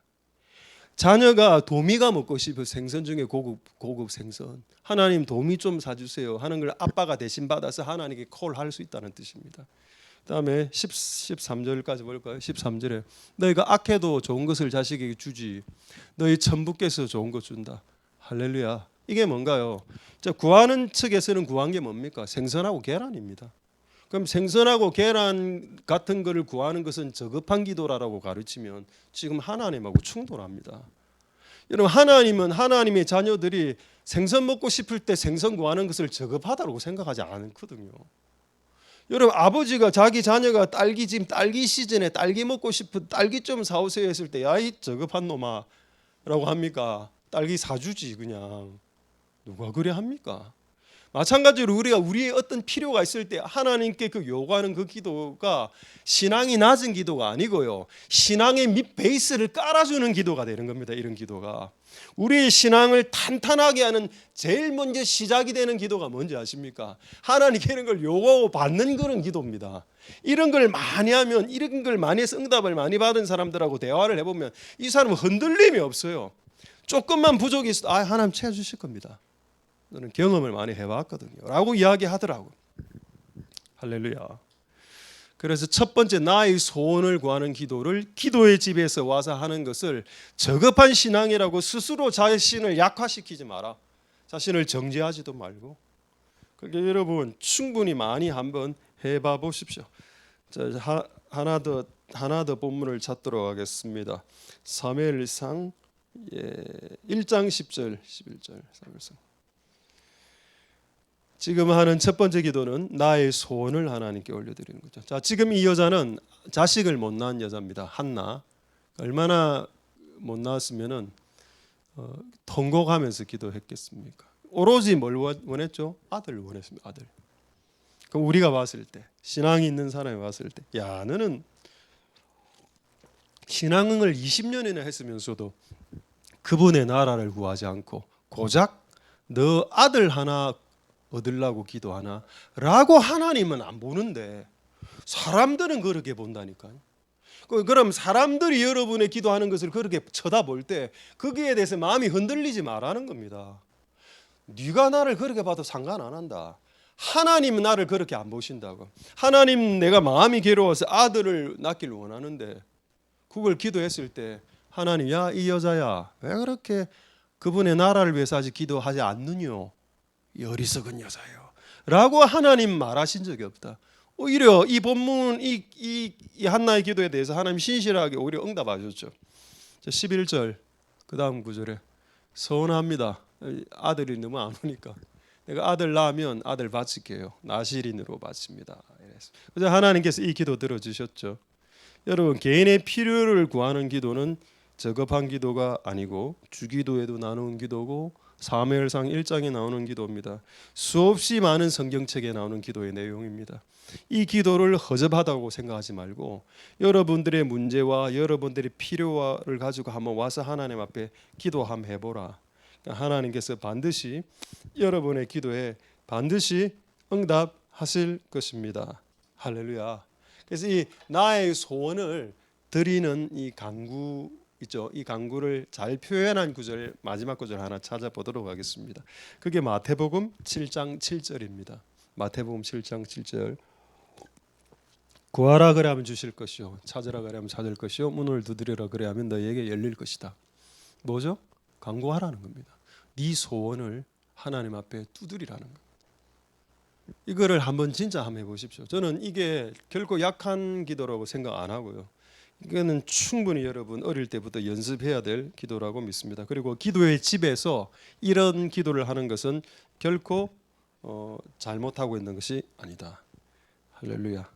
자녀가 도미가 먹고 싶은 생선 중에 고급 생선, 하나님 도미 좀 사주세요 하는 걸 아빠가 대신 받아서 하나님께 콜할 수 있다는 뜻입니다. 그다음에 13절까지 볼까요? 13절에 너희가 악해도 좋은 것을 자식에게 주지 너희 천부께서 좋은 것 준다. 할렐루야. 이게 뭔가요? 자, 구하는 측에서는 구한 게 뭡니까? 생선하고 계란입니다. 그럼 생선하고 계란 같은 거를 구하는 것은 저급한 기도라고 가르치면 지금 하나님하고 충돌합니다. 여러분, 하나님은 하나님의 자녀들이 생선 먹고 싶을 때 생선 구하는 것을 저급하다고 생각하지 않거든요. 여러분, 아버지가 자기 자녀가 지금 딸기 시즌에 딸기 먹고 싶은 딸기 좀 사오세요 했을 때 야, 이 저급한 놈아 라고 합니까? 딸기 사주지 그냥. 누가 그래 합니까? 마찬가지로 우리가 우리의 어떤 필요가 있을 때 하나님께 그 요구하는 그 기도가 신앙이 낮은 기도가 아니고요. 신앙의 밑 베이스를 깔아주는 기도가 되는 겁니다. 이런 기도가. 우리의 신앙을 탄탄하게 하는 제일 먼저 시작이 되는 기도가 뭔지 아십니까? 하나님께 이런 걸 요구하고 받는 그런 기도입니다. 이런 걸 많이 하면 이런 걸 많이 해서 응답을 많이 받은 사람들하고 대화를 해보면 이 사람은 흔들림이 없어요. 조금만 부족이 있어도 하나님 채워주실 겁니다. 저는 경험을 많이 해봤거든요 라고 이야기하더라고요. 할렐루야. 그래서 첫 번째 나의 소원을 구하는 기도를 기도의 집에서 와서 하는 것을 저급한 신앙이라고 스스로 자신을 약화시키지 마라. 자신을 정죄하지도 말고. 그러니까 여러분 충분히 많이 한번 해봐 보십시오. 자, 하나 더 본문을 찾도록 하겠습니다. 사무엘상 1장 10절 11절 사무엘상. 지금 하는 첫 번째 기도는 나의 소원을 하나님께 올려드리는 거죠. 자, 지금 이 여자는 자식을 못 낳은 여자입니다. 한나. 얼마나 못 낳았으면은 통곡하면서 기도했겠습니까? 오로지 뭘 원했죠? 아들을 원했습니다. 아들. 그럼 우리가 봤을 때, 신앙이 있는 사람이 봤을 때, 야, 너는 신앙을 20년이나 했으면서도 그분의 나라를 구하지 않고 고작 너 아들 하나 얻으려고 기도하나? 라고 하나님은 안 보는데 사람들은 그렇게 본다니까요. 그럼 사람들이 여러분의 기도하는 것을 그렇게 쳐다볼 때 거기에 대해서 마음이 흔들리지 말라는 겁니다. 네가 나를 그렇게 봐도 상관 안 한다. 하나님은 나를 그렇게 안 보신다고. 하나님 내가 마음이 괴로워서 아들을 낳기를 원하는데 그걸 기도했을 때 하나님 야, 이 여자야 왜 그렇게 그분의 나라를 위해서 아직 기도하지 않느뇨? 어리석은 여자요 라고 하나님 말하신 적이 없다. 오히려 이 본문 이 한나의 기도에 대해서 하나님 신실하게 오히려 응답하셨죠. 11절 그 다음 구절에 서운합니다. 아들이 너무 안 오니까 내가 아들 낳으면 아들 바칠게요. 나실인으로 바칩니다. 그래서 하나님께서 이 기도 들어주셨죠. 여러분 개인의 필요를 구하는 기도는 저급한 기도가 아니고 주기도에도 나누는 기도고 사무엘상 1장에 나오는 기도입니다. 수없이 많은 성경책에 나오는 기도의 내용입니다. 이 기도를 허접하다고 생각하지 말고 여러분들의 문제와 여러분들의 필요를 가지고 한번 와서 하나님 앞에 기도 한번 해보라. 하나님께서 반드시 여러분의 기도에 반드시 응답하실 것입니다. 할렐루야. 그래서 이 나의 소원을 드리는 이 간구 있죠. 이 간구를 잘 표현한 구절 마지막 구절 하나 찾아보도록 하겠습니다. 그게 마태복음 7장 7절입니다. 마태복음 7장 7절. 구하라 그래 하면 주실 것이요, 찾으라 그래 하면 찾을 것이요, 문을 두드리라 그래 하면 너에게 열릴 것이다. 뭐죠? 간구하라는 겁니다. 네 소원을 하나님 앞에 두드리라는 겁니다. 이거를 한번 진짜 한번 해보십시오. 저는 이게 결코 약한 기도라고 생각 안 하고요. 이거는 충분히 여러분 어릴 때부터 연습해야 될 기도라고 믿습니다. 그리고 기도의 집에서 이런 기도를 하는 것은 결코 잘못하고 있는 것이 아니다. 할렐루야.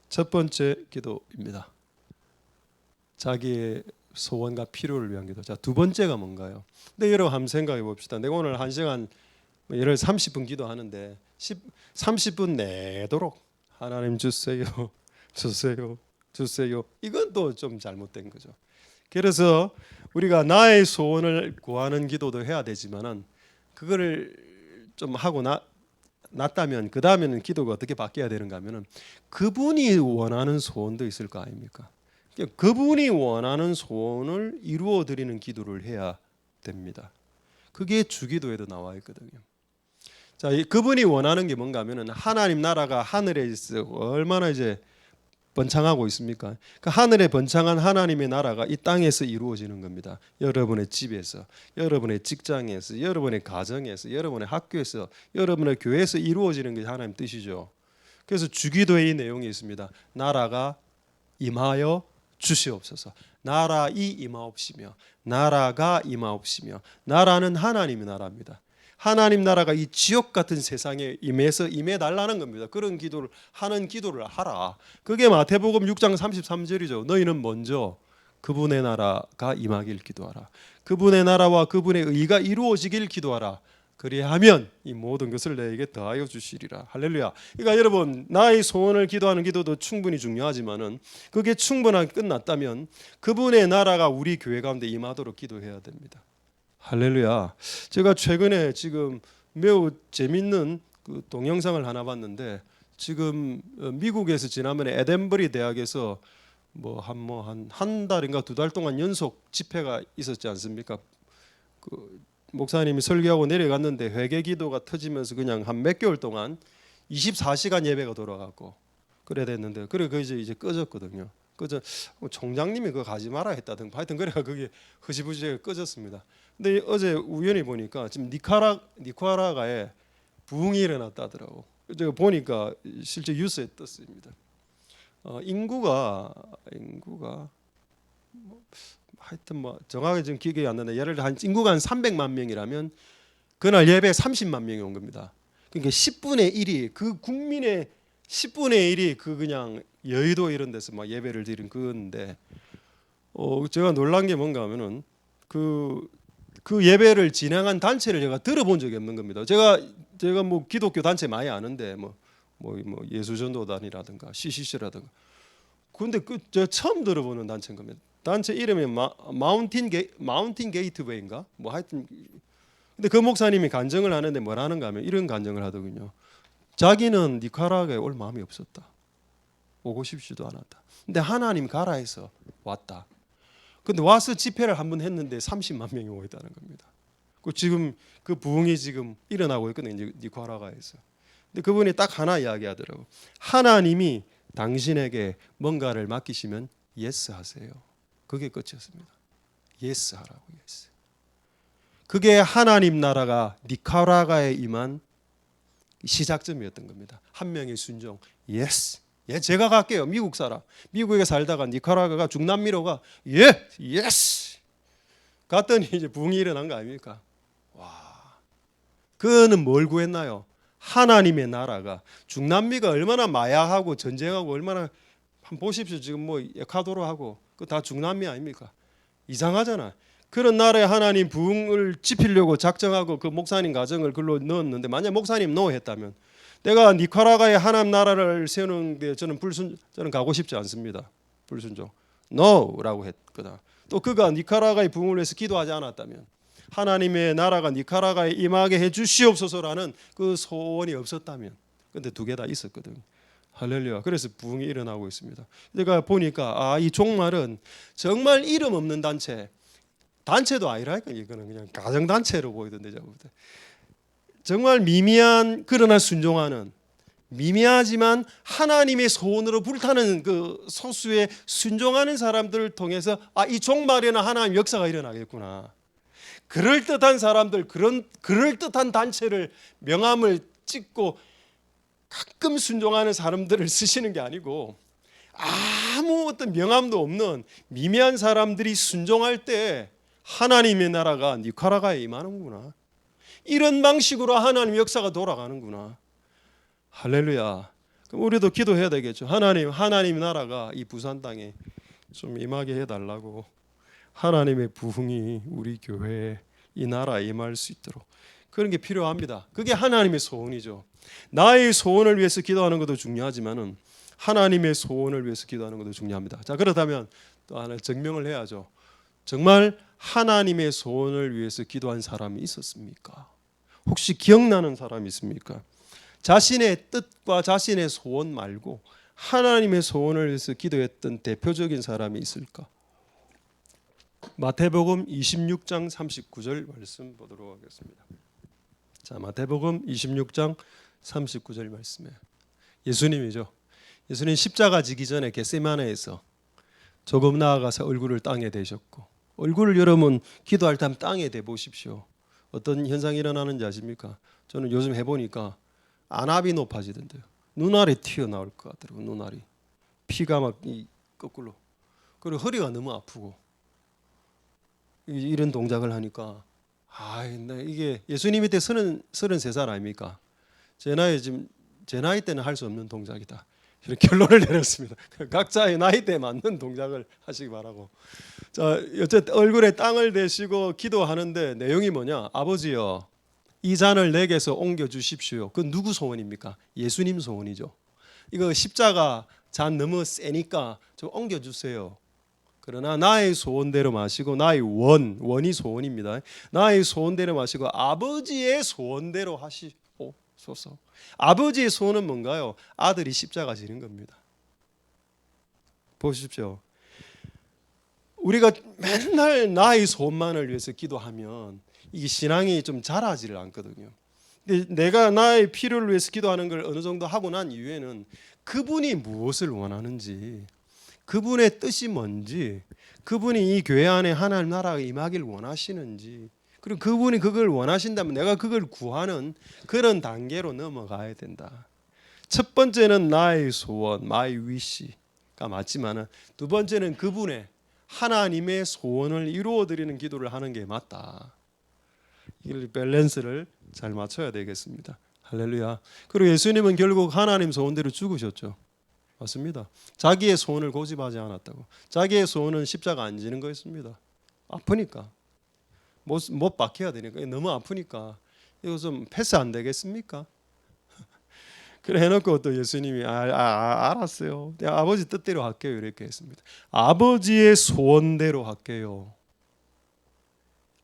첫 번째 기도입니다. 자기의 소원과 필요를 위한 기도. 자, 두 번째가 뭔가요? 근데 여러분 한번 생각해 봅시다. 내가 오늘 1시간 예를 30분 기도하는데 30분 내도록 하나님 주세요, 주세요, 주세요. 이건 또 좀 잘못된 거죠. 그래서 우리가 나의 소원을 구하는 기도도 해야 되지만은 그거를 좀 하고 났다면 그 다음에는 기도가 어떻게 바뀌어야 되는가 하면은 그분이 원하는 소원도 있을 거 아닙니까? 그분이 원하는 소원을 이루어 드리는 기도를 해야 됩니다. 그게 주기도에도 나와 있거든요. 자, 그분이 원하는 게 뭔가 하면은 하나님 나라가 하늘에 있어 얼마나 이제 번창하고 있습니까? 그 하늘에 번창한 하나님의 나라가 이 땅에서 이루어지는 겁니다. 여러분의 집에서, 여러분의 직장에서, 여러분의 가정에서, 여러분의 학교에서, 여러분의 교회에서 이루어지는 게 하나님 뜻이죠. 그래서 주기도에 이 내용이 있습니다. 나라가 임하여 주시옵소서. 나라 이 임하옵시며, 나라가 임하옵시며. 나라는 하나님의 나라입니다. 하나님 나라가 이 지옥 같은 세상에 임해 달라는 겁니다. 그런 기도를 하는 기도를 하라. 그게 마태복음 6장 33절이죠. 너희는 먼저 그분의 나라가 임하길 기도하라. 그분의 나라와 그분의 의가 이루어지길 기도하라. 그리하면 이 모든 것을 너에게 더하여 주시리라. 할렐루야. 그러니까 여러분, 나의 소원을 기도하는 기도도 충분히 중요하지만은 그게 충분하게 끝났다면 그분의 나라가 우리 교회 가운데 임하도록 기도해야 됩니다. 할렐루야. 제가 최근에 지금 매우 재밌는 그 동영상을 하나 봤는데, 지금 미국에서 지난번에 에덴버리 대학에서 한 달인가 2달 동안 연속 집회가 있었지 않습니까? 그 목사님이 설교하고 내려갔는데 회개 기도가 터지면서 그냥 한 몇 개월 동안 24시간 예배가 돌아갔고 그래 됐는데, 그래 그 이제 꺼졌거든요. 꺼져. 총장님이 그거 가지 마라 했다든가 하여튼 그래가 그게 흐지부지하게 꺼졌습니다. 근데 어제 우연히 보니까 지금 니카라과에 부흥이 일어났다더라고. 제가 보니까 실제 뉴스에 떴습니다. 인구가 하여튼 정확하게 지금 기억이 안 나는데, 예를 들어 인구가 한 300만 명이라면 그날 예배 30만 명이 온 겁니다. 그러니까 10분의 1이 그 국민의 10분의 1이 그 그냥 여의도 이런 데서 막 예배를 드린 그건데, 제가 놀란 게 뭔가 하면은 그 예배를 진행한 단체를 제가 들어본 적이 없는 겁니다. 제가 뭐 기독교 단체 많이 아는데 뭐 예수전도단이라든가 CCC라든가, 근데 제가 처음 들어보는 단체인 겁니다. 단체 이름이 마운틴 게이트웨이인가 뭐 하여튼. 근데 그 목사님이 간증을 하는데 뭐라는가 하면 이런 간증을 하더군요. 자기는 니카라과에 올 마음이 없었다. 오고 싶지도 않았다. 근데 하나님 가라 해서 왔다. 근데 와서 집회를 한번 했는데 30만 명이 오고 있다는 겁니다. 지금 그 부흥이 지금 일어나고 있거든요, 니카라과에서. 근데 그분이 딱 하나 이야기하더라고. 하나님이 당신에게 뭔가를 맡기시면 예스 하세요. 그게 끝이었습니다. 예스 하라고. 예스. 그게 하나님 나라가 니카라과에 임한 시작점이었던 겁니다. 한 명의 순종. 예스. 예, 제가 갈게요. 미국 사람. 미국에 살다가 니카라과가 중남미로가 예스. 갔더니 이제 부흥이 일어난 거 아닙니까? 와. 그는 뭘 구했나요? 하나님의 나라가, 중남미가 얼마나 마약하고 전쟁하고 얼마나, 한번 보십시오. 지금 뭐 에콰도르하고 그 다 중남미 아닙니까? 이상하잖아. 그런 나라에 하나님 부흥을 지피려고 작정하고 그 목사님 가정을 글로 넣었는데, 만약 목사님 노 했다면, 내가 니카라과에 하나님 나라를 세우는데 저는 가고 싶지 않습니다. 불순종. 노라고 했거든. 또 그가 니카라과의 부흥을 위해서 기도하지 않았다면, 하나님의 나라가 니카라과에 임하게 해 주시옵소서라는 그 소원이 없었다면, 근데 두 개 다 있었거든. 할렐루야. 그래서 부흥이 일어나고 있습니다. 제가 보니까 이 종말은 정말 이름 없는 단체도 아니라니까, 이거는 그냥 가정단체로 보이던데, 정말 미미한 그러나 순종하는 미미하지만 하나님의 소원으로 불타는 그 소수의 순종하는 사람들을 통해서 이 종말에는 하나님 역사가 일어나겠구나. 그럴듯한 사람들, 그럴듯한 단체를 명함을 찍고 가끔 순종하는 사람들을 쓰시는 게 아니고 아무 어떤 명함도 없는 미미한 사람들이 순종할 때 하나님의 나라가 니카라과에 임하는구나. 이런 방식으로 하나님 역사가 돌아가는구나. 할렐루야. 그럼 우리도 기도해야 되겠죠. 하나님 나라가 이 부산 땅에 좀 임하게 해달라고. 하나님의 부흥이 우리 교회에 이 나라에 임할 수 있도록 그런 게 필요합니다. 그게 하나님의 소원이죠. 나의 소원을 위해서 기도하는 것도 중요하지만은 하나님의 소원을 위해서 기도하는 것도 중요합니다. 자, 그렇다면 또 하나 증명을 해야죠. 정말 하나님의 소원을 위해서 기도한 사람이 있었습니까? 혹시 기억나는 사람이 있습니까? 자신의 뜻과 자신의 소원 말고 하나님의 소원을 위해서 기도했던 대표적인 사람이 있을까? 마태복음 26장 39절 말씀 보도록 하겠습니다. 자, 마태복음 26장 39절 말씀에 예수님이죠. 예수님 십자가 지기 전에 겟세마네에서 조금 나아가서 얼굴을 땅에 대셨고, 얼굴을 여러분 기도할 때 땅에 대 보십시오. 어떤 현상이 일어나는지 아십니까? 저는 요즘 해보니까 안압이 높아지던데요. 눈알이 튀어나올 것 같더라고요. 눈알이 피가 막 거꾸로. 그리고 허리가 너무 아프고 이런 동작을 하니까 이게 예수님이 때 33살 아닙니까? 제 나이 때는 할 수 없는 동작이다. 이렇게 결론을 내렸습니다. 각자의 나이대에 맞는 동작을 하시기 바라고. 자, 어쨌든 얼굴에 땅을 대시고 기도하는데 내용이 뭐냐? 아버지여, 이 잔을 내게서 옮겨 주십시오. 그 누구 소원입니까? 예수님 소원이죠. 이거 십자가 잔 너무 세니까 좀 옮겨 주세요. 그러나 나의 소원대로 마시고, 나의 원이 소원입니다. 나의 소원대로 마시고 아버지의 소원대로 하시옵소서. 아버지의 소원은 뭔가요? 아들이 십자가 지는 겁니다. 보십시오. 우리가 맨날 나의 소원만을 위해서 기도하면 이게 신앙이 좀 자라지를 않거든요. 근데 내가 나의 필요를 위해서 기도하는 걸 어느 정도 하고 난 이후에는 그분이 무엇을 원하는지, 그분의 뜻이 뭔지, 그분이 이 교회 안에 하나님 나라가 임하길 원하시는지, 그리고 그분이 그걸 원하신다면 내가 그걸 구하는 그런 단계로 넘어가야 된다. 첫 번째는 나의 소원, my wish가 맞지만은 두 번째는 그분의 하나님의 소원을 이루어 드리는 기도를 하는 게 맞다. 이 밸런스를 잘 맞춰야 되겠습니다. 할렐루야. 그리고 예수님은 결국 하나님 소원대로 죽으셨죠. 맞습니다. 자기의 소원을 고집하지 않았다고. 자기의 소원은 십자가 안 지는 거였습니다. 아프니까. 못 박혀야 되니까. 너무 아프니까. 이거 좀 패스 안 되겠습니까? 그래 해놓고 또 예수님이 알았어요. 내가 아버지 뜻대로 할게요. 이렇게 했습니다. 아버지의 소원대로 할게요.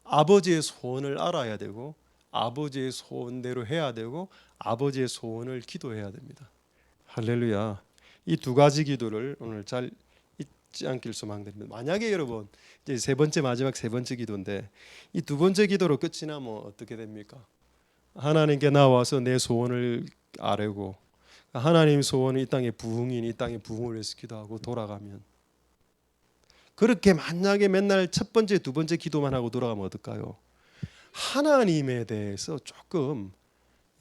아버지의 소원을 알아야 되고, 아버지의 소원대로 해야 되고, 아버지의 소원을 기도해야 됩니다. 할렐루야. 이 두 가지 기도를 오늘 잘 잊지 않길 소망드립니다. 만약에 여러분 이제 마지막 세 번째 기도인데 이 두 번째 기도로 끝이 나면 어떻게 됩니까? 하나님께 나와서 내 소원을 아뢰고, 하나님 소원은 이 땅의 부흥인 이 땅의 부흥을 위해서 기도하고 돌아가면, 그렇게 만약에 맨날 첫 번째 두 번째 기도만 하고 돌아가면 어떨까요? 하나님에 대해서 조금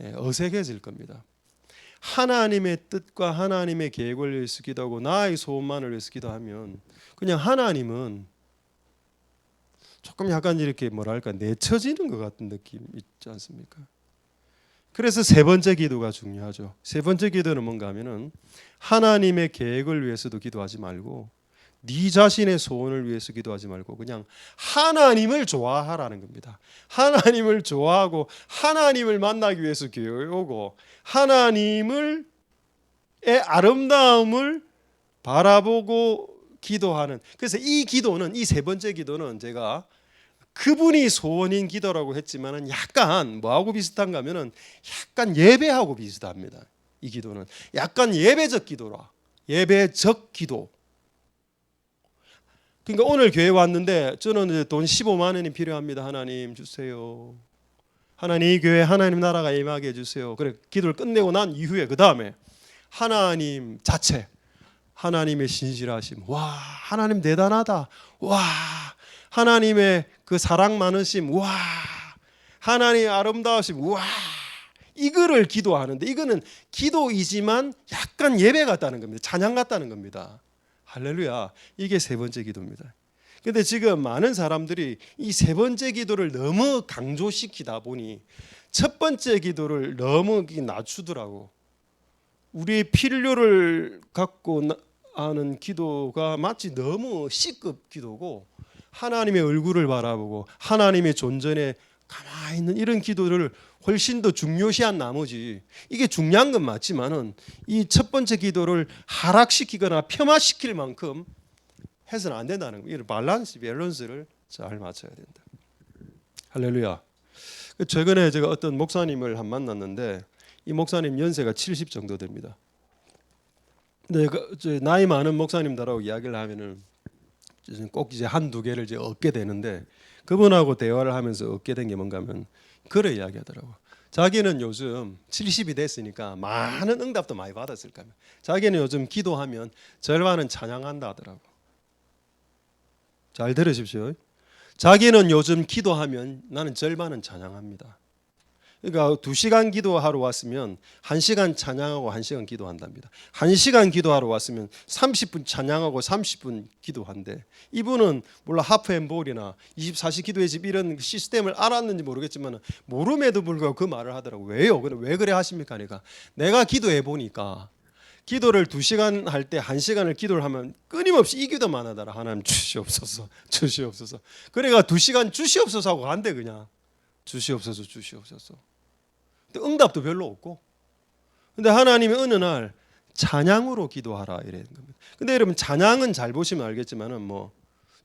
어색해질 겁니다. 하나님의 뜻과 하나님의 계획을 위해서 기도하고 나의 소원만을 위해서 기도하면 그냥 하나님은 조금 약간 이렇게 내쳐지는 것 같은 느낌 있지 않습니까? 그래서 세 번째 기도가 중요하죠. 세 번째 기도는 뭔가 하면은 하나님의 계획을 위해서도 기도하지 말고 네 자신의 소원을 위해서 기도하지 말고 그냥 하나님을 좋아하라는 겁니다. 하나님을 좋아하고 하나님을 만나기 위해서 교회에 오고 하나님의 아름다움을 바라보고 기도하는, 그래서 이 기도는, 이 세 번째 기도는 제가 그분이 소원인 기도라고 했지만은 약간 뭐하고 비슷한가 하면은 약간 예배하고 비슷합니다. 이 기도는 약간 예배적 기도라. 예배적 기도. 그러니까 오늘 교회 왔는데 저는 돈 15만 원이 필요합니다. 하나님 주세요. 하나님 이 교회 하나님 나라가 임하게 해주세요. 그래 기도를 끝내고 난 이후에 그 다음에 하나님 자체, 하나님의 신실하심, 와 하나님 대단하다, 와 하나님의 그 사랑 많으심, 와 하나님의 아름다우심, 와 이거를 기도하는데 이거는 기도이지만 약간 예배 같다는 겁니다. 찬양 같다는 겁니다. 할렐루야. 이게 세 번째 기도입니다. 근데 지금 많은 사람들이 이 세 번째 기도를 너무 강조시키다 보니 첫 번째 기도를 너무 낮추더라고. 우리의 필요를 갖고 하는 기도가 마치 너무 C급 기도고 하나님의 얼굴을 바라보고 하나님의 존전에 가만히 있는 이런 기도를 훨씬 더 중요시한 나머지 이게 중요한 건 맞지만은 이 첫 번째 기도를 하락시키거나 폄하시킬 만큼 해서는 안 된다는 거예요. 밸런스를 잘 맞춰야 된다. 할렐루야. 최근에 제가 어떤 목사님을 한 만났는데 이 목사님 연세가 70 정도 됩니다. 근데 나이 많은 목사님들하고 이야기를 하면은 꼭 이제 한두 개를 이제 얻게 되는데 그분하고 대화를 하면서 얻게 된 게 뭔가 하면 그런 이야기하더라고. 자기는 요즘 70이 됐으니까 많은 응답도 많이 받았을 겁니다. 자기는 요즘 기도하면 절반은 찬양한다 하더라고. 잘 들으십시오. 자기는 요즘 기도하면 나는 절반은 찬양합니다. 그러니까 2시간 기도하러 왔으면 1시간 찬양하고 1시간 기도한답니다. 1시간 기도하러 왔으면 30분 찬양하고 30분 기도한대. 이분은 몰라 하프앤볼이나 24시 기도의 집 이런 시스템을 알았는지 모르겠지만 모름에도 불구하고 그 말을 하더라고. 왜요? 왜 그래 하십니까? 그러니까 내가 기도해 보니까 기도를 2시간 할 때 1시간을 기도를 하면 끊임없이 이 기도만 하더라. 하나님 주시옵소서 주시옵소서. 그래가 2시간 주시옵소서 하고 간대. 그냥 주시옵소서 주시옵소서. 근데 응답도 별로 없고. 근데 하나님이 어느 날 찬양으로 기도하라 이래는 겁니다. 근데 여러분 찬양은 잘 보시면 알겠지만은 뭐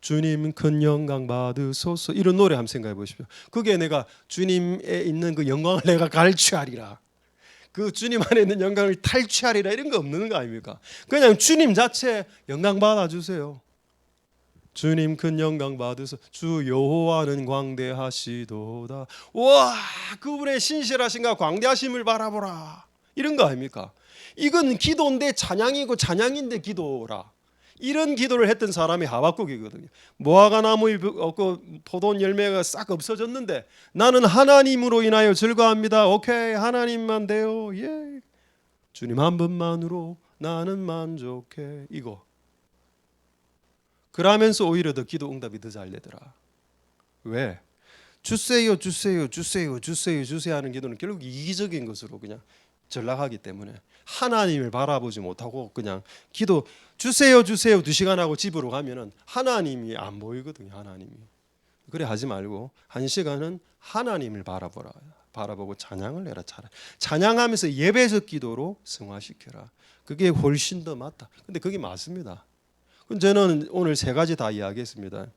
주님 큰 영광 받으소서 이런 노래 한번 생각해 보십시오. 그게 내가 주님에 있는 그 영광을 내가 갈취하리라. 그 주님 안에 있는 영광을 탈취하리라 이런 거 없는 거 아닙니까? 그냥 주님 자체 영광 받아주세요. 주님 큰 영광 받으소. 주 여호와는 광대하시도다. 와 그분의 신실하신가 광대하심을 바라보라. 이런 거 아닙니까? 이건 기도인데 찬양이고 찬양인데 기도라. 이런 기도를 했던 사람이 하박국이거든요. 무화과 나무의 포도 열매가 싹 없어졌는데 나는 하나님으로 인하여 즐거워합니다. 오케이 하나님만 돼요. 예. 주님 한 분만으로 나는 만족해. 이거. 그러면서 오히려 더 기도 응답이 더 잘 되더라. 왜? 주세요 주세요 주세요 주세요 주세요 하는 기도는 결국 이기적인 것으로 그냥 전락하기 때문에 하나님을 바라보지 못하고 그냥 기도 주세요 주세요 2시간 하고 집으로 가면은 하나님이 안 보이거든요. 하나님이. 그래 하지 말고 1시간은 하나님을 바라보고 찬양을 해라. 찬양하면서 예배적 기도로 승화시켜라. 그게 훨씬 더 맞다. 근데 그게 맞습니다. 저는 오늘 3가지 다 이야기했습니다.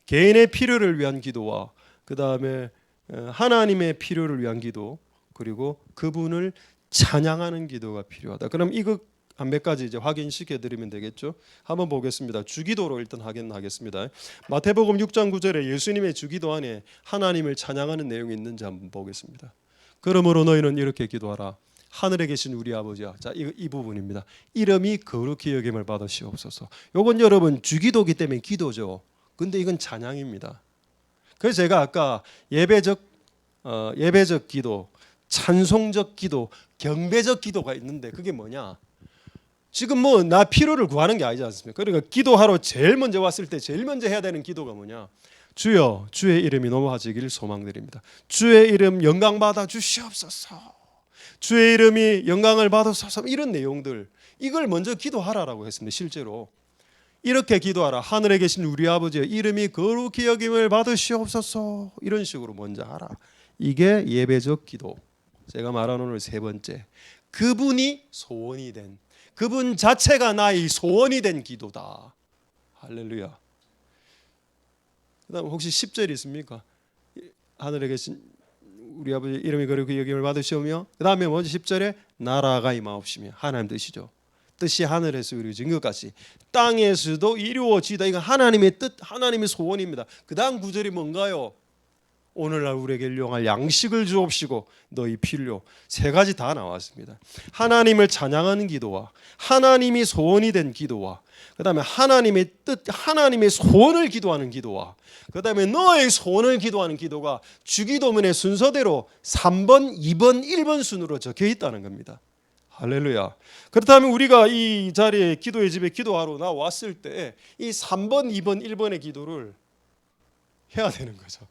개인의 필요를 위한 기도와 그 다음에 하나님의 필요를 위한 기도 그리고 그분을 찬양하는 기도가 필요하다. 그럼 이거 한 몇 가지 이제 확인시켜 드리면 되겠죠. 한번 보겠습니다. 주기도로 일단 확인하겠습니다. 마태복음 6장 9절에 예수님의 주기도 안에 하나님을 찬양하는 내용이 있는지 한번 보겠습니다. 그러므로 너희는 이렇게 기도하라. 하늘에 계신 우리 아버지야. 자, 이 부분입니다. 이름이 거룩히 여김을 받으시옵소서. 요건 여러분 주기도기 때문에 기도죠. 근데 이건 찬양입니다. 그래서 제가 아까 예배적 기도, 찬송적 기도, 경배적 기도가 있는데 그게 뭐냐? 지금 뭐 나 필요를 구하는 게 아니지 않습니까? 그러니까 기도하러 제일 먼저 왔을 때 제일 먼저 해야 되는 기도가 뭐냐? 주여, 주의 이름이 높아지기를 소망드립니다. 주의 이름 영광 받아 주시옵소서. 주의 이름이 영광을 받으소서. 이런 내용들 이걸 먼저 기도하라라고 했습니다. 실제로 이렇게 기도하라. 하늘에 계신 우리 아버지의 이름이 거룩히 여김을 받으시옵소서. 이런 식으로 먼저 하라. 이게 예배적 기도. 제가 말한 오늘 3번째. 그분이 소원이 된 그분 자체가 나의 소원이 된 기도다. 할렐루야. 그다음 혹시 10절 있습니까? 하늘에 계신 우리 아버지 이름이 거룩히 여김을 받으시오며 그다음에 먼저 10절에 나라가 임하옵시며 하나님 뜻이죠. 뜻이 하늘에서 이루어진 것 같이 땅에서도 이루어지다. 이건 하나님의 뜻, 하나님의 소원입니다. 그다음 9절이 뭔가요? 오늘날 우리에게 일용할 양식을 주옵시고 너희 필요. 세 가지 다 나왔습니다. 하나님을 찬양하는 기도와 하나님이 소원이 된 기도와 그다음에 하나님의 뜻, 하나님의 소원을 기도하는 기도와 그다음에 너의 소원을 기도하는 기도가 주기도문의 순서대로 3번, 2번, 1번 순으로 적혀 있다는 겁니다. 할렐루야. 그렇다면 우리가 이 자리에 기도의 집에 기도하러 나왔을 때 이 3번, 2번, 1번의 기도를 해야 되는 거죠.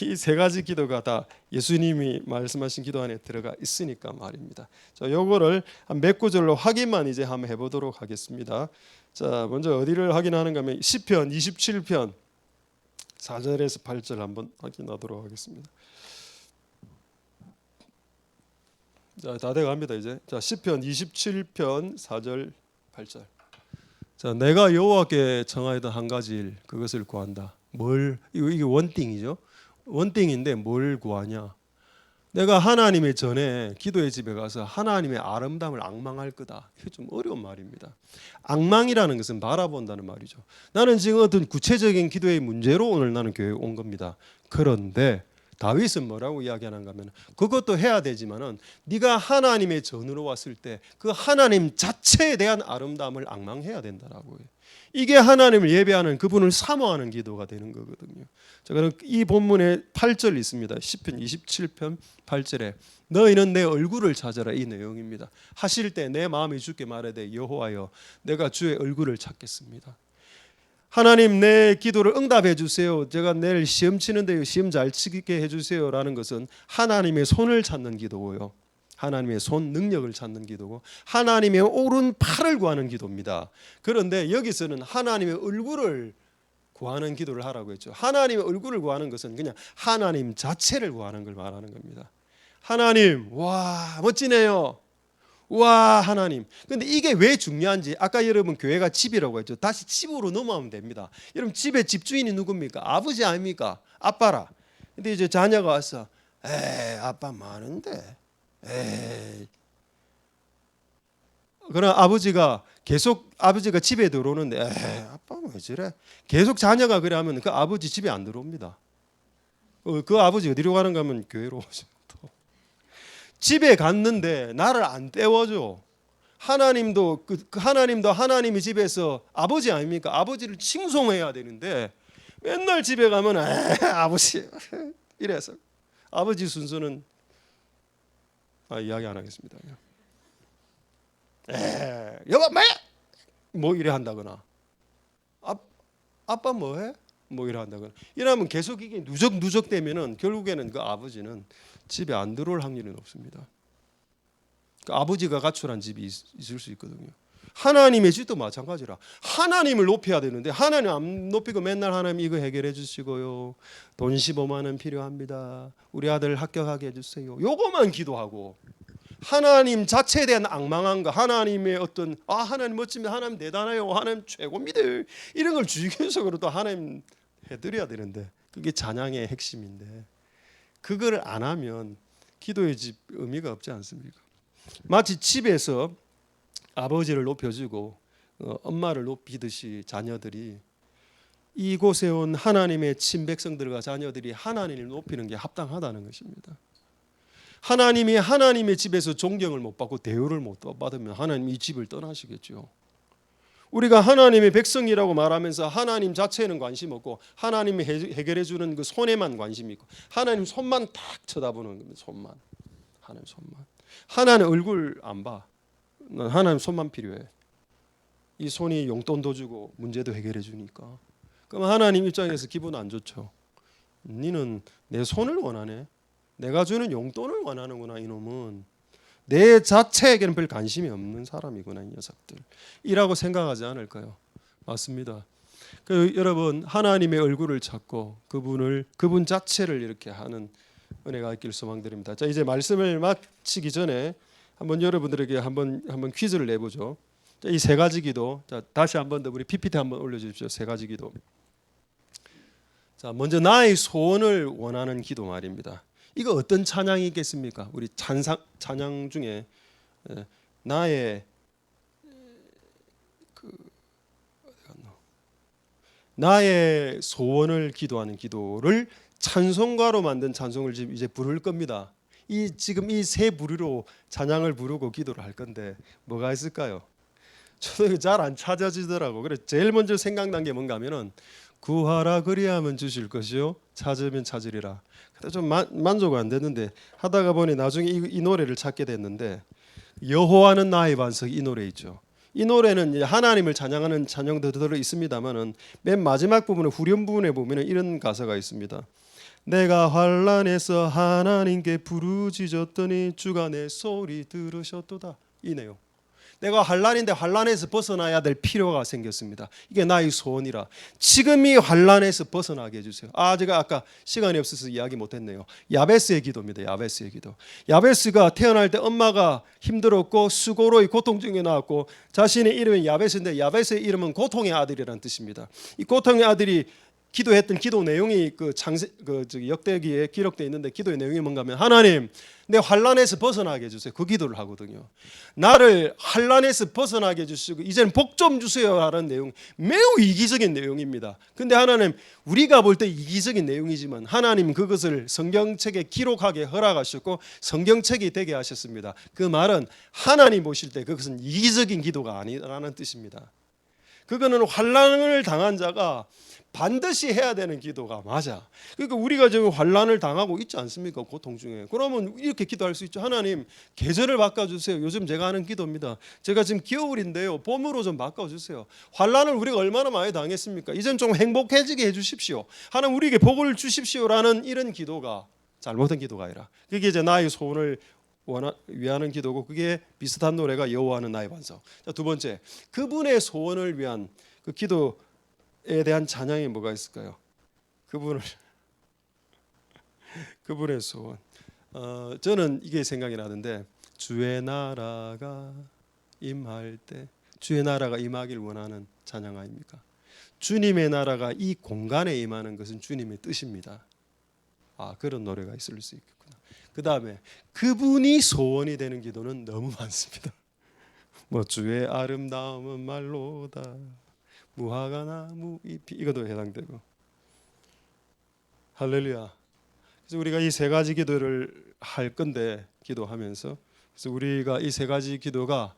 이 세 가지 기도가 다 예수님이 말씀하신 기도 안에 들어가 있으니까 말입니다. 자, 요거를 한 몇 구절로 확인만 이제 한번 해보도록 하겠습니다. 자, 먼저 어디를 확인하는가 하면 시편 27편 4절에서 8절 한번 확인하도록 하겠습니다. 자, 다 돼갑니다 이제. 자, 시편 27편 4절 8절. 자, 내가 여호와께 청하였던 한 가지 일 그것을 구한다. 뭘 이게 원띵이죠. 원띵인데 뭘 구하냐? 내가 하나님의 전에 기도의 집에 가서 하나님의 아름다움을 앙망할 거다. 이게 좀 어려운 말입니다. 앙망이라는 것은 바라본다는 말이죠. 나는 지금 어떤 구체적인 기도의 문제로 오늘 나는 교회에 온 겁니다. 그런데 다윗은 뭐라고 이야기하는가 하면 그것도 해야 되지만은 네가 하나님의 전으로 왔을 때 그 하나님 자체에 대한 아름다움을 앙망해야 된다라고 해요. 이게 하나님을 예배하는 그분을 사모하는 기도가 되는 거거든요. 자, 그럼 이 본문에 8절 있습니다. 시편 27편 8절에 너희는 내 얼굴을 찾아라 이 내용입니다. 하실 때 내 마음이 주께 말하되 여호와여 내가 주의 얼굴을 찾겠습니다. 하나님 내 기도를 응답해 주세요. 제가 내일 시험 치는데 시험 잘 치게 해 주세요라는 것은 하나님의 손을 찾는 기도고요. 하나님의 손 능력을 찾는 기도고 하나님의 오른 팔을 구하는 기도입니다. 그런데 여기서는 하나님의 얼굴을 구하는 기도를 하라고 했죠. 하나님의 얼굴을 구하는 것은 그냥 하나님 자체를 구하는 걸 말하는 겁니다. 하나님, 와 멋지네요. 와 하나님. 근데 이게 왜 중요한지 아까 여러분 교회가 집이라고 했죠. 다시 집으로 넘어가면 됩니다. 여러분 집의 집주인이 누굽니까? 아버지 아닙니까? 아빠라. 근데 이제 자녀가 와서 아빠 많은데 그러나 아버지가 집에 들어오는데 아빠 왜 저래? 계속 자녀가 그래 하면 그 아버지 집에 안 들어옵니다. 그 아버지 어디로 가는가 하면 교회로 오죠. 집에 갔는데 나를 안 떼워줘. 하나님도 하나님도 하나님의 집에서 아버지 아닙니까? 아버지를 칭송해야 되는데 맨날 집에 가면 아버지 이래서 아버지 순서는 이야기 안 하겠습니다. 여보 뭐 이래 한다거나 아빠 뭐해? 뭐 이래 한다거나 이러면 계속 이게 누적 되면은 결국에는 그 아버지는 집에 안 들어올 확률이 높습니다. 그 아버지가 가출한 집이 있을 수 있거든요. 하나님의 집도 마찬가지라. 하나님을 높여야 되는데 하나님 안 높이고 맨날 하나님 이거 해결해 주시고요. 돈 15만 원 필요합니다. 우리 아들 합격하게 해주세요. 요거만 기도하고 하나님 자체에 대한 앙망한 거, 하나님의 어떤 하나님 멋집니다. 하나님 대단해요. 하나님 최고입니다. 이런 걸 주기적으로 또 하나님 해드려야 되는데 그게 찬양의 핵심인데 그걸 안 하면 기도의 집 의미가 없지 않습니까? 마치 집에서 아버지를 높여주고 엄마를 높이듯이 자녀들이 이곳에 온 하나님의 친백성들과 자녀들이 하나님을 높이는 게 합당하다는 것입니다. 하나님이 하나님의 집에서 존경을 못 받고 대우를 못 받으면 하나님 이 집을 떠나시겠죠. 우리가 하나님의 백성이라고 말하면서 하나님 자체에는 관심 없고 하나님이 해결해 주는 그 손에만 관심이 있고 하나님 손만 딱 쳐다보는 겁니다. 손만. 하나님 손만. 하나님 얼굴 안 봐. 하나님 손만 필요해. 이 손이 용돈도 주고 문제도 해결해 주니까. 그럼 하나님 입장에서 기분 안 좋죠. 너는 내 손을 원하네. 내가 주는 용돈을 원하는구나. 이놈은 내 자체에게는 별 관심이 없는 사람이구나. 이 녀석들 이라고 생각하지 않을까요? 맞습니다. 여러분 하나님의 얼굴을 찾고 그분 자체를 이렇게 하는 은혜가 있길 소망드립니다. 자, 이제 말씀을 마치기 전에 한번 여러분들에게 한번 퀴즈를 내보죠. 이 세 가지 기도. 자, 다시 한번 더 우리 PPT 한번 올려주십시오. 세 가지 기도. 자, 먼저 나의 소원을 원하는 기도 말입니다. 이거 어떤 찬양이 있겠습니까? 우리 찬양 중에 나의 소원을 기도하는 기도를 찬송가로 만든 찬송을 이제 부를 겁니다. 지금 이 세 부류로 찬양을 부르고 기도를 할 건데 뭐가 있을까요? 저도 잘 안 찾아지더라고. 그래 제일 먼저 생각난 게 뭔가 하면은 구하라 그리하면 주실 것이요 찾으면 찾으리라. 그때 좀 만족 안 됐는데 하다가 보니 나중에 이 노래를 찾게 됐는데 여호와는 나의 반석 이 노래 있죠. 이 노래는 이제 하나님을 찬양하는 찬양도 들어 있습니다만은 맨 마지막 부분에 후렴 부분에 보면은 이런 가사가 있습니다. 내가 환난에서 하나님께 부르짖었더니 주가 내 소리 들으셨도다. 이 내용. 내가 환난인데 환난에서 벗어나야 될 필요가 생겼습니다. 이게 나의 소원이라. 지금 이 환난에서 벗어나게 해주세요. 제가 아까 시간이 없어서 이야기 못했네요. 야베스의 기도입니다. 야베스의 기도. 야베스가 태어날 때 엄마가 힘들었고 수고로 고통 중에 나왔고 자신의 이름은 야베스인데 야베스의 이름은 고통의 아들이라는 뜻입니다. 이 고통의 아들이 기도했던 기도 내용이 역대기에 기록되어 있는데 기도의 내용이 뭔가 하면 하나님 내 환난에서 벗어나게 해주세요. 그 기도를 하거든요. 나를 환난에서 벗어나게 해주시고 이제는 복 좀 주세요 라는 내용 매우 이기적인 내용입니다. 근데 하나님 우리가 볼 때 이기적인 내용이지만 하나님 그것을 성경책에 기록하게 허락하셨고 성경책이 되게 하셨습니다. 그 말은 하나님 보실 때 그것은 이기적인 기도가 아니라는 뜻입니다. 그거는 환난을 당한 자가 반드시 해야 되는 기도가 맞아. 그러니까 우리가 지금 환난을 당하고 있지 않습니까? 고통 중에. 그러면 이렇게 기도할 수 있죠. 하나님 계절을 바꿔주세요. 요즘 제가 하는 기도입니다. 제가 지금 겨울인데요. 봄으로 좀 바꿔주세요. 환난을 우리가 얼마나 많이 당했습니까? 이젠 좀 행복해지게 해주십시오. 하나님 우리에게 복을 주십시오라는 이런 기도가 잘못된 기도가 아니라 그게 이제 나의 소원을 위하는 기도고 그게 비슷한 노래가 여호와는 나의 반석. 자, 두 번째 그분의 소원을 위한 그 기도에 대한 찬양이 뭐가 있을까요? 그분의 소원. 저는 이게 생각이 나는데 주의 나라가 임할 때 주의 나라가 임하길 원하는 찬양 아닙니까? 주님의 나라가 이 공간에 임하는 것은 주님의 뜻입니다. 그런 노래가 있을 수 있겠구나. 그 다음에 그분이 소원이 되는 기도는 너무 많습니다. 뭐 주의 아름다움은 말로다 무화과 나무 잎이 이것도 해당되고 할렐루야. 그래서 우리가 이 세 가지 기도를 할 건데 기도하면서 그래서 우리가 이 세 가지 기도가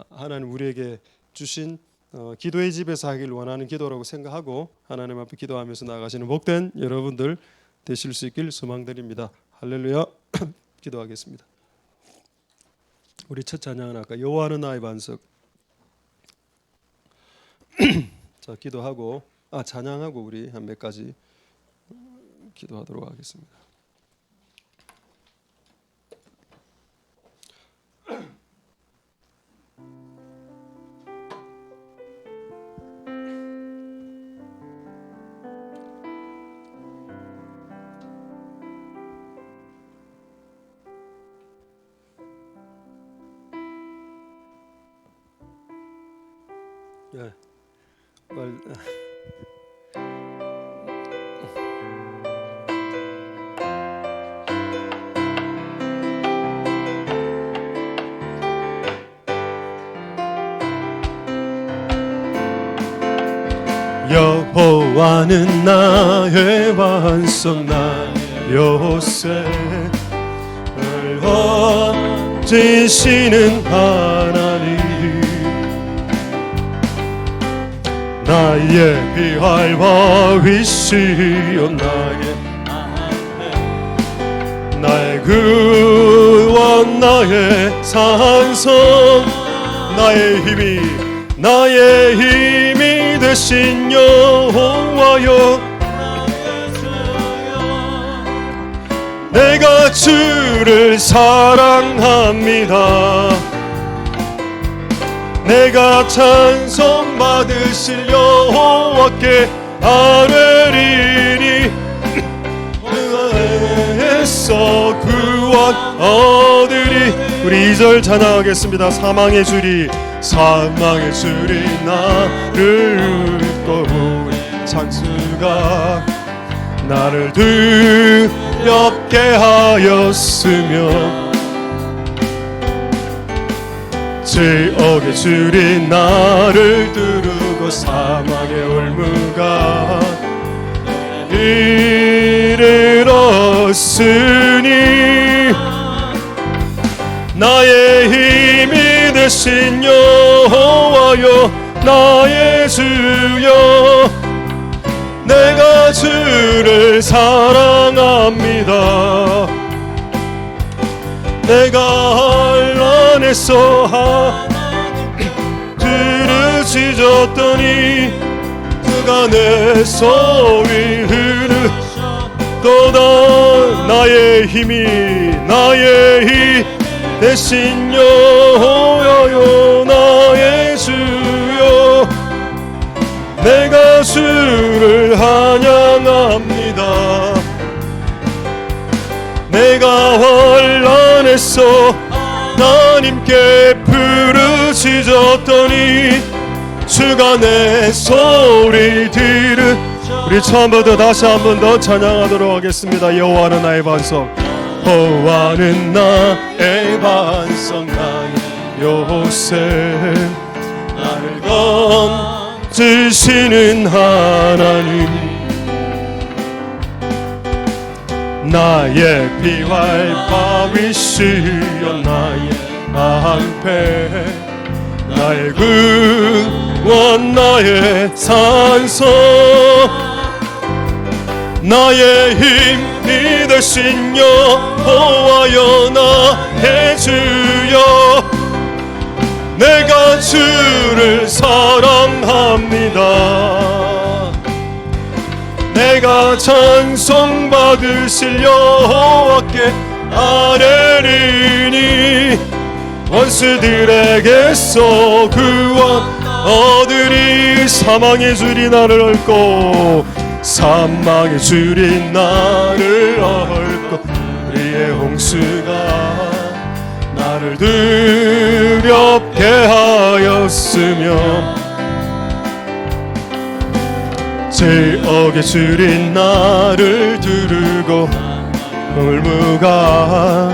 하나님 우리에게 주신 기도의 집에서 하길 원하는 기도라고 생각하고 하나님 앞에 기도하면서 나아가시는 복된 여러분들 되실 수 있길 소망드립니다. 할렐루야. 기도하겠습니다. 우리 첫 찬양은 아까 여호와는 나의 반석. 자, 기도하고 찬양하고 우리 한 몇 가지 기도하도록 하겠습니다. 네. 여호와는 나의 반석 나의 요새 지시는 하나님 나의 피할 바위시여 나의 구원 나의 산성 나의 힘이 되신 여호와여 내가 주를 사랑합니다. 내가 찬송 받으실 여호와께 아뢰리니 그에서 구원 얻으리. 우리 2절 찬양하겠습니다. 사망의 줄이 나를 꺼우리 창수가 나를 두렵게 하였으며 죄악의 줄이 나를 두르고 사망의 올무가 이를 이르렀으니 나의 힘이 되신 여호와여 나의 주여 내가 주를 사랑합니다. 내가 한란에서 들을 찢었더니 그가 내 소리 흐르도다. 나의 힘이 나의 힘 대신 여호와여 나의 주여 내가 주를 찬양합니다. 내가 환난에서 하나님께 부르짖었더니 주가 내 소리 들으. 우리 처음부터 다시 한 번 더 찬양하도록 하겠습니다. 여호와는 나의 반석, 여호와는 나의 반석, 나의 요새, 나를 건지시는 하나님, 나의 피활 바위시여 나의 방패, 나의 구원 나의 산성, 나의 힘이 되신 여호와여 나의 주여 내가 주를 사랑합니다. 내가 찬송받으실 여호와께 아뢰리니 원수들에게서 구원 얻으리. 사망의 줄이 나를 얽고 사망의 줄이 나를 얽고 우리의 홍수가 나를 두렵게 하였으며 제억의 줄이 나를 두르고 물무가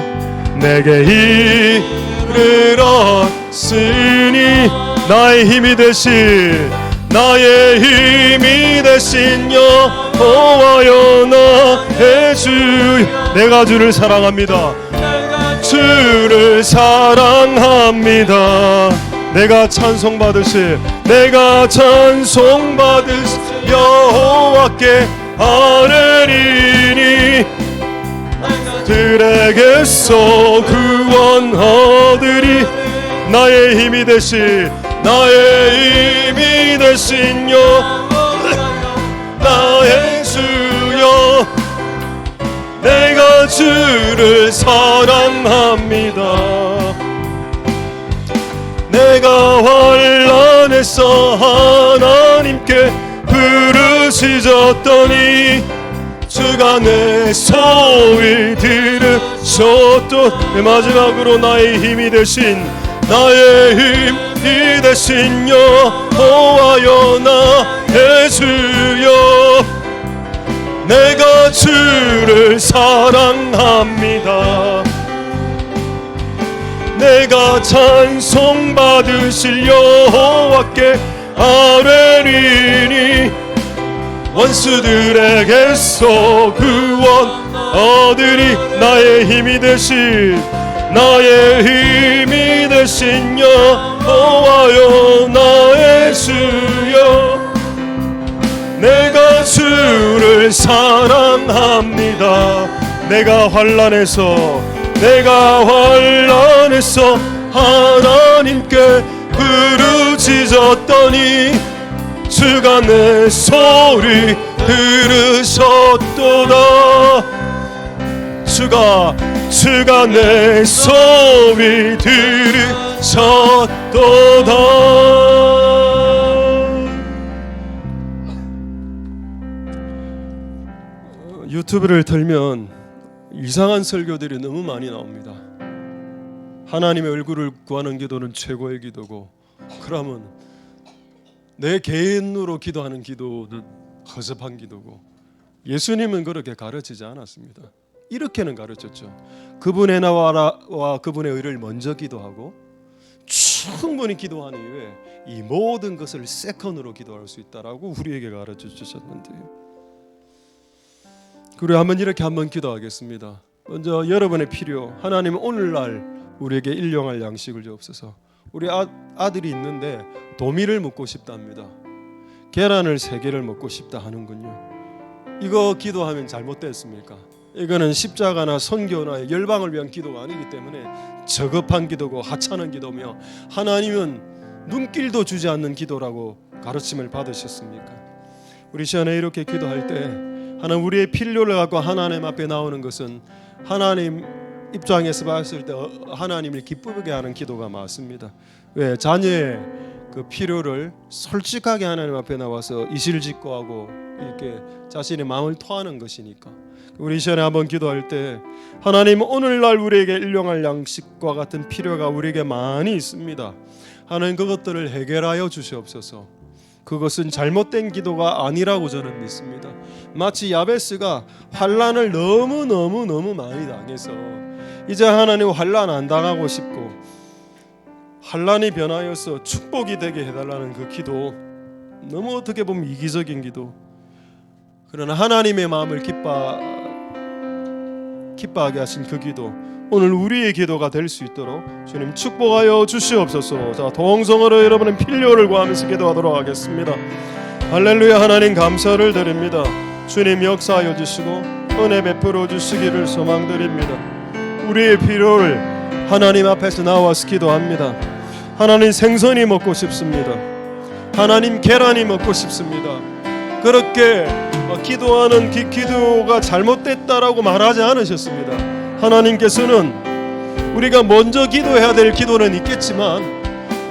내게 이르렀으니 나의 힘이 되신 나의 힘이 되신 여호와여 나의 주 내가 주를 사랑합니다. 주를 사랑합니다. 내가 찬송받으실 여호와께 아뢰리니 들에게서 구원 얻으리. 나의 힘이 되신 나의 주여 내가 주를 사랑합니다. 내가 환난에서 하나님께 부르짖었더니 주가 내 소리 들으셨도. 마지막으로 나의 힘이 되신 여호와여 나의 주여 내가 주를 사랑합니다. 내가 찬송받으실 여호와께 아뢰리니 원수들에게서 구원 얻으리. 나의 힘이 되신 여호와여 나의 주여 내가 주를 사랑합니다. 내가 환난에서 하나님께 부르짖었더니 주가 내 소리 들으셨도다. 주가 내 소리 들으셨도다. 유튜브를 틀면 이상한 설교들이 너무 많이 나옵니다. 하나님의 얼굴을 구하는 기도는 최고의 기도고, 그러면 내 개인으로 기도하는 기도는 허접한 기도고, 예수님은 그렇게 가르치지 않았습니다. 이렇게는 가르쳤죠. 그분의 나와 그분의 의를 먼저 기도하고 충분히 기도한 이후에 이 모든 것을 세컨으로 기도할 수 있다라고 우리에게 가르쳐 주셨는데요. 그리고 이렇게 한번 기도하겠습니다. 먼저 여러분의 필요, 하나님 오늘날 우리에게 일용할 양식을 주옵소서. 우리 아들이 있는데 도미를 먹고 싶답니다. 계란을 3개를 먹고 싶다 하는군요. 이거 기도하면 잘못됐습니까? 이거는 십자가나 선교나 열방을 위한 기도가 아니기 때문에 저급한 기도고 하찮은 기도며 하나님은 눈길도 주지 않는 기도라고 가르침을 받으셨습니까? 우리 시간에 이렇게 기도할 때 하나님 우리의 필요를 갖고 하나님 앞에 나오는 것은 하나님 입장에서 봤을 때 하나님을 기쁘게 하는 기도가 맞습니다. 왜? 자녀의 그 필요를 솔직하게 하나님 앞에 나와서 이실직고하고 이렇게 자신의 마음을 토하는 것이니까. 우리 시간에 한번 기도할 때 하나님 오늘날 우리에게 일용할 양식과 같은 필요가 우리에게 많이 있습니다. 하나님 그것들을 해결하여 주시옵소서. 그것은 잘못된 기도가 아니라고 저는 믿습니다. 마치 야베스가 환난을 너무 많이 당해서 이제 하나님 환난 안 당하고 싶고 환난이 변하여서 축복이 되게 해달라는 그 기도, 너무 어떻게 보면 이기적인 기도, 그러나 하나님의 마음을 기뻐하게 하신 그 기도, 오늘 우리의 기도가 될 수 있도록 주님 축복하여 주시옵소서. 자, 동성으로 여러분의 필요를 구하면서 기도하도록 하겠습니다. 할렐루야. 하나님 감사를 드립니다. 주님 역사하여 주시고 은혜 베풀어 주시기를 소망드립니다. 우리의 필요를 하나님 앞에서 나와서 기도합니다. 하나님 생선이 먹고 싶습니다. 하나님 계란이 먹고 싶습니다. 그렇게 기도하는 기도가 잘못됐다라고 말하지 않으셨습니다. 하나님께서는 우리가 먼저 기도해야 될 기도는 있겠지만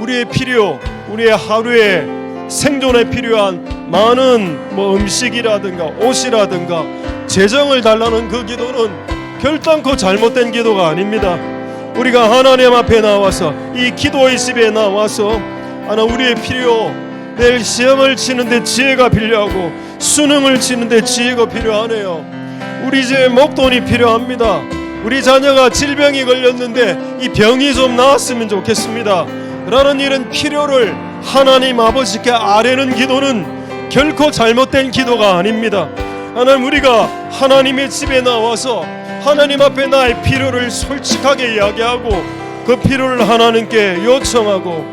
우리의 필요, 우리의 하루의 생존에 필요한 많은 음식이라든가 옷이라든가 재정을 달라는 그 기도는 결단코 잘못된 기도가 아닙니다. 우리가 하나님 앞에 나와서 이 기도의 집에 나와서 우리의 필요, 내일 시험을 치는데 지혜가 필요하고 수능을 치는데 지혜가 필요하네요. 우리 집에 목돈이 필요합니다. 우리 자녀가 질병이 걸렸는데 이 병이 좀 나았으면 좋겠습니다 라는 이런 필요를 하나님 아버지께 아뢰는 기도는 결코 잘못된 기도가 아닙니다. 하나님, 우리가 하나님의 집에 나와서 하나님 앞에 나의 필요를 솔직하게 이야기하고 그 필요를 하나님께 요청하고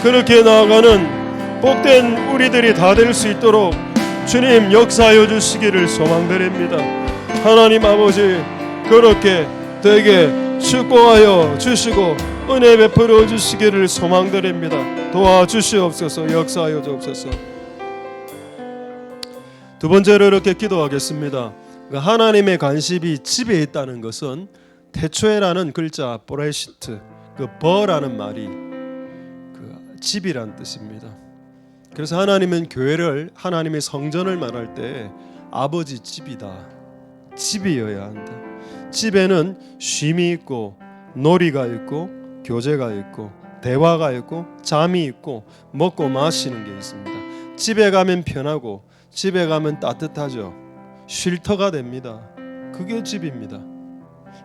그렇게 나아가는 복된 우리들이 다 될 수 있도록 주님 역사하여 주시기를 소망드립니다. 하나님 아버지, 그렇게 되게 축복하여 주시고 은혜 베풀어 주시기를 소망드립니다. 도와주시옵소서. 역사하여 주옵소서. 두 번째로 이렇게 기도하겠습니다. 하나님의 관심이 집에 있다는 것은 태초에라는 글자 보레시트, 그 버라는 말이 그 집이란 뜻입니다. 그래서 하나님은 교회를, 하나님의 성전을 말할 때 아버지 집이다, 집이어야 한다. 집에는 쉼이 있고 놀이가 있고 교제가 있고 대화가 있고 잠이 있고 먹고 마시는 게 있습니다. 집에 가면 편하고 집에 가면 따뜻하죠. 쉴터가 됩니다. 그게 집입니다.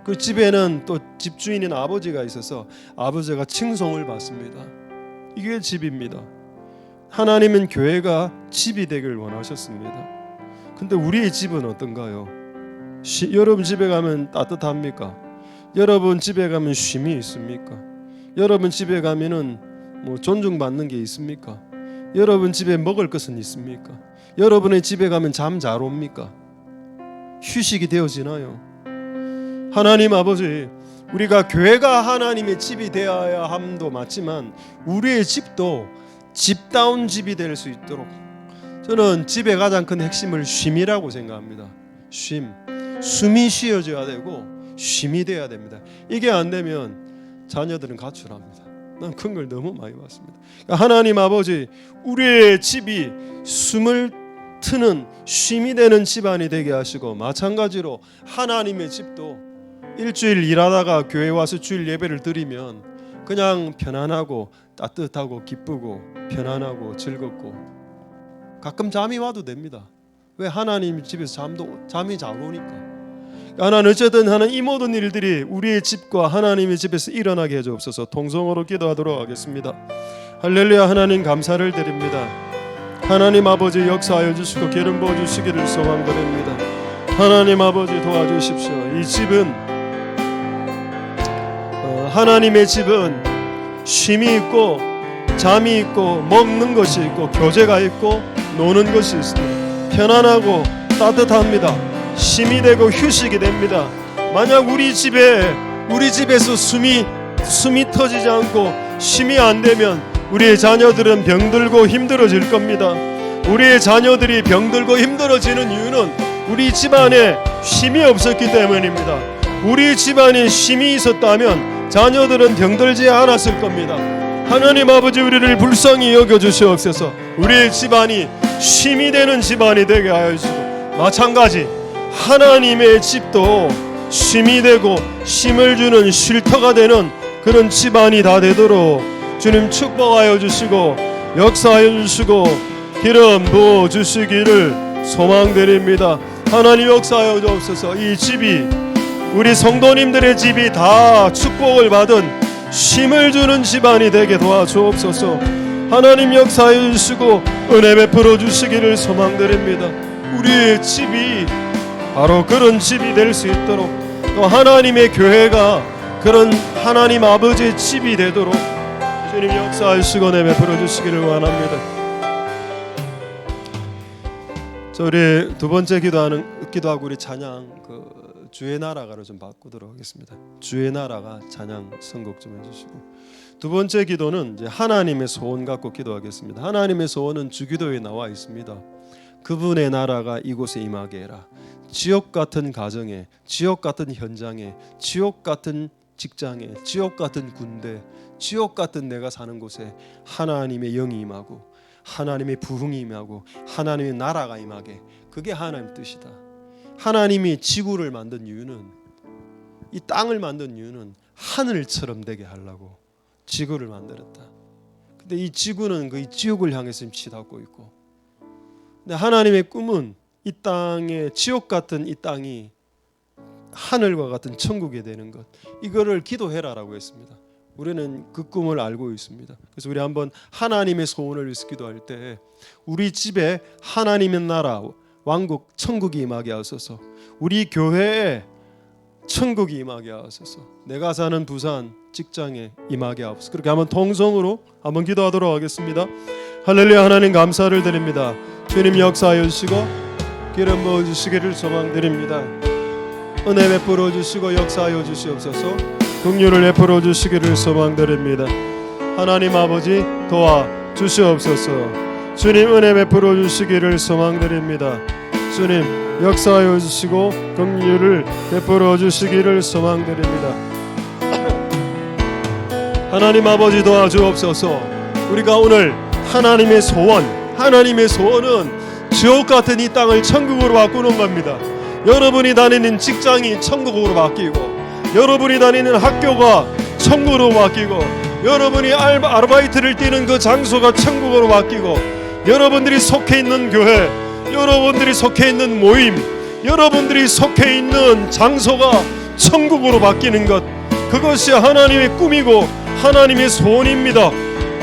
그 집에는 또 집주인인 아버지가 있어서 아버지가 칭송을 받습니다. 이게 집입니다. 하나님은 교회가 집이 되길 원하셨습니다. 근데 우리의 집은 어떤가요? 여러분 집에 가면 따뜻합니까? 여러분 집에 가면 쉼이 있습니까? 여러분 집에 가면은 존중받는 게 있습니까? 여러분 집에 먹을 것은 있습니까? 여러분의 집에 가면 잠 잘 옵니까? 휴식이 되어지나요? 하나님 아버지, 우리가 교회가 하나님의 집이 되어야 함도 맞지만 우리의 집도 집다운 집이 될 수 있도록, 저는 집의 가장 큰 핵심을 쉼이라고 생각합니다. 쉼, 숨이 쉬어져야 되고 쉼이 돼야 됩니다. 이게 안 되면 자녀들은 가출합니다. 난 큰 걸 너무 많이 봤습니다. 하나님 아버지, 우리의 집이 숨을 트는 쉼이 되는 집안이 되게 하시고, 마찬가지로 하나님의 집도 일주일 일하다가 교회 와서 주일 예배를 드리면 그냥 편안하고 따뜻하고 기쁘고 편안하고 즐겁고 가끔 잠이 와도 됩니다. 왜? 하나님 집에서 잠이 잘 오니까. 하나님, 어쨌든 하는 이 모든 일들이 우리의 집과 하나님의 집에서 일어나게 해주옵소서. 통성으로 기도하도록 하겠습니다. 할렐루야. 하나님 감사를 드립니다. 하나님 아버지 역사하여 주시고 기름 부어 주시기를 소망드립니다. 하나님 아버지 도와주십시오. 이 집은 하나님의 집은 쉼이 있고 잠이 있고 먹는 것이 있고 교제가 있고 노는 것이 있습니다. 편안하고 따뜻합니다. 쉼이 되고 휴식이 됩니다. 만약 우리 집에서 숨이 터지지 않고 쉼이 안 되면 우리의 자녀들은 병들고 힘들어질 겁니다. 우리의 자녀들이 병들고 힘들어지는 이유는 우리 집안에 쉼이 없었기 때문입니다. 우리 집안에 쉼이 있었다면 자녀들은 병들지 않았을 겁니다. 하나님 아버지, 우리를 불쌍히 여겨주시옵소서. 우리의 집안이 쉼이 되는 집안이 되게 하여 주시고, 마찬가지 하나님의 집도 쉼이 되고 쉼을 주는 쉴터가 되는 그런 집안이 다 되도록 주님 축복하여 주시고 역사하여 주시고 기름 부어 주시기를 소망드립니다. 하나님 역사하여 주옵소서. 이 집이, 우리 성도님들의 집이 다 축복을 받은 쉼을 주는 집안이 되게 도와주옵소서. 하나님 역사해 주시고 은혜 베풀어 주시기를 소망드립니다. 우리의 집이 바로 그런 집이 될 수 있도록, 또 하나님의 교회가 그런 하나님 아버지의 집이 되도록 주님 역사하시고 은혜 베풀어 주시기를 원합니다. 우리 두 번째 기도하고 우리 찬양 주의 나라가로 좀 바꾸도록 하겠습니다. 주의 나라가 찬양 선곡 좀 해주시고, 두 번째 기도는 이제 하나님의 소원 갖고 기도하겠습니다. 하나님의 소원은 주기도에 나와 있습니다. 그분의 나라가 이곳에 임하게 해라. 지옥 같은 가정에, 지옥 같은 현장에, 지옥 같은 직장에, 지옥 같은 군대, 지옥 같은 내가 사는 곳에 하나님의 영이 임하고 하나님의 부흥이 임하고 하나님의 나라가 임하게, 그게 하나님 뜻이다. 하나님이 지구를 만든 이유는, 이 땅을 만든 이유는 하늘처럼 되게 하려고 지구를 만들었다. 근데 이 지구는 그 지옥을 향해서 치닫고 있고, 근데 하나님의 꿈은 이 땅에, 지옥 같은 이 땅이 하늘과 같은 천국이 되는 것, 이거를 기도해라라고 했습니다. 우리는 그 꿈을 알고 있습니다. 그래서 우리 한번 하나님의 소원을 위해서 기도할 때 우리 집에 하나님의 나라, 왕국, 천국이 임하게 하소서. 우리 교회에 천국이 임하게 하소서. 내가 사는 부산 직장에 임하게 하소서. 그렇게 한번 통성으로 한번 기도하도록 하겠습니다. 할렐루야. 하나님 감사를 드립니다. 주님 역사하여 주시고 기름 부어 주시기를 소망드립니다. 은혜 베풀어 주시고 역사하여 주시옵소서. 긍휼을 베풀어 주시기를 소망드립니다. 하나님 아버지 도와 주시옵소서. 주님 은혜 베풀어 주시기를 소망드립니다. 주님 역사하여 주시고 긍휼을 베풀어 주시기를 소망드립니다. 하나님 아버지 도와주옵소서. 우리가 오늘 하나님의 소원은 지옥 같은 이 땅을 천국으로 바꾸는 겁니다. 여러분이 다니는 직장이 천국으로 바뀌고, 여러분이 다니는 학교가 천국으로 바뀌고, 여러분이 아르바이트를 뛰는 그 장소가 천국으로 바뀌고, 여러분들이 속해 있는 교회, 여러분들이 속해 있는 모임, 여러분들이 속해 있는 장소가 천국으로 바뀌는 것, 그것이 하나님의 꿈이고 하나님의 소원입니다.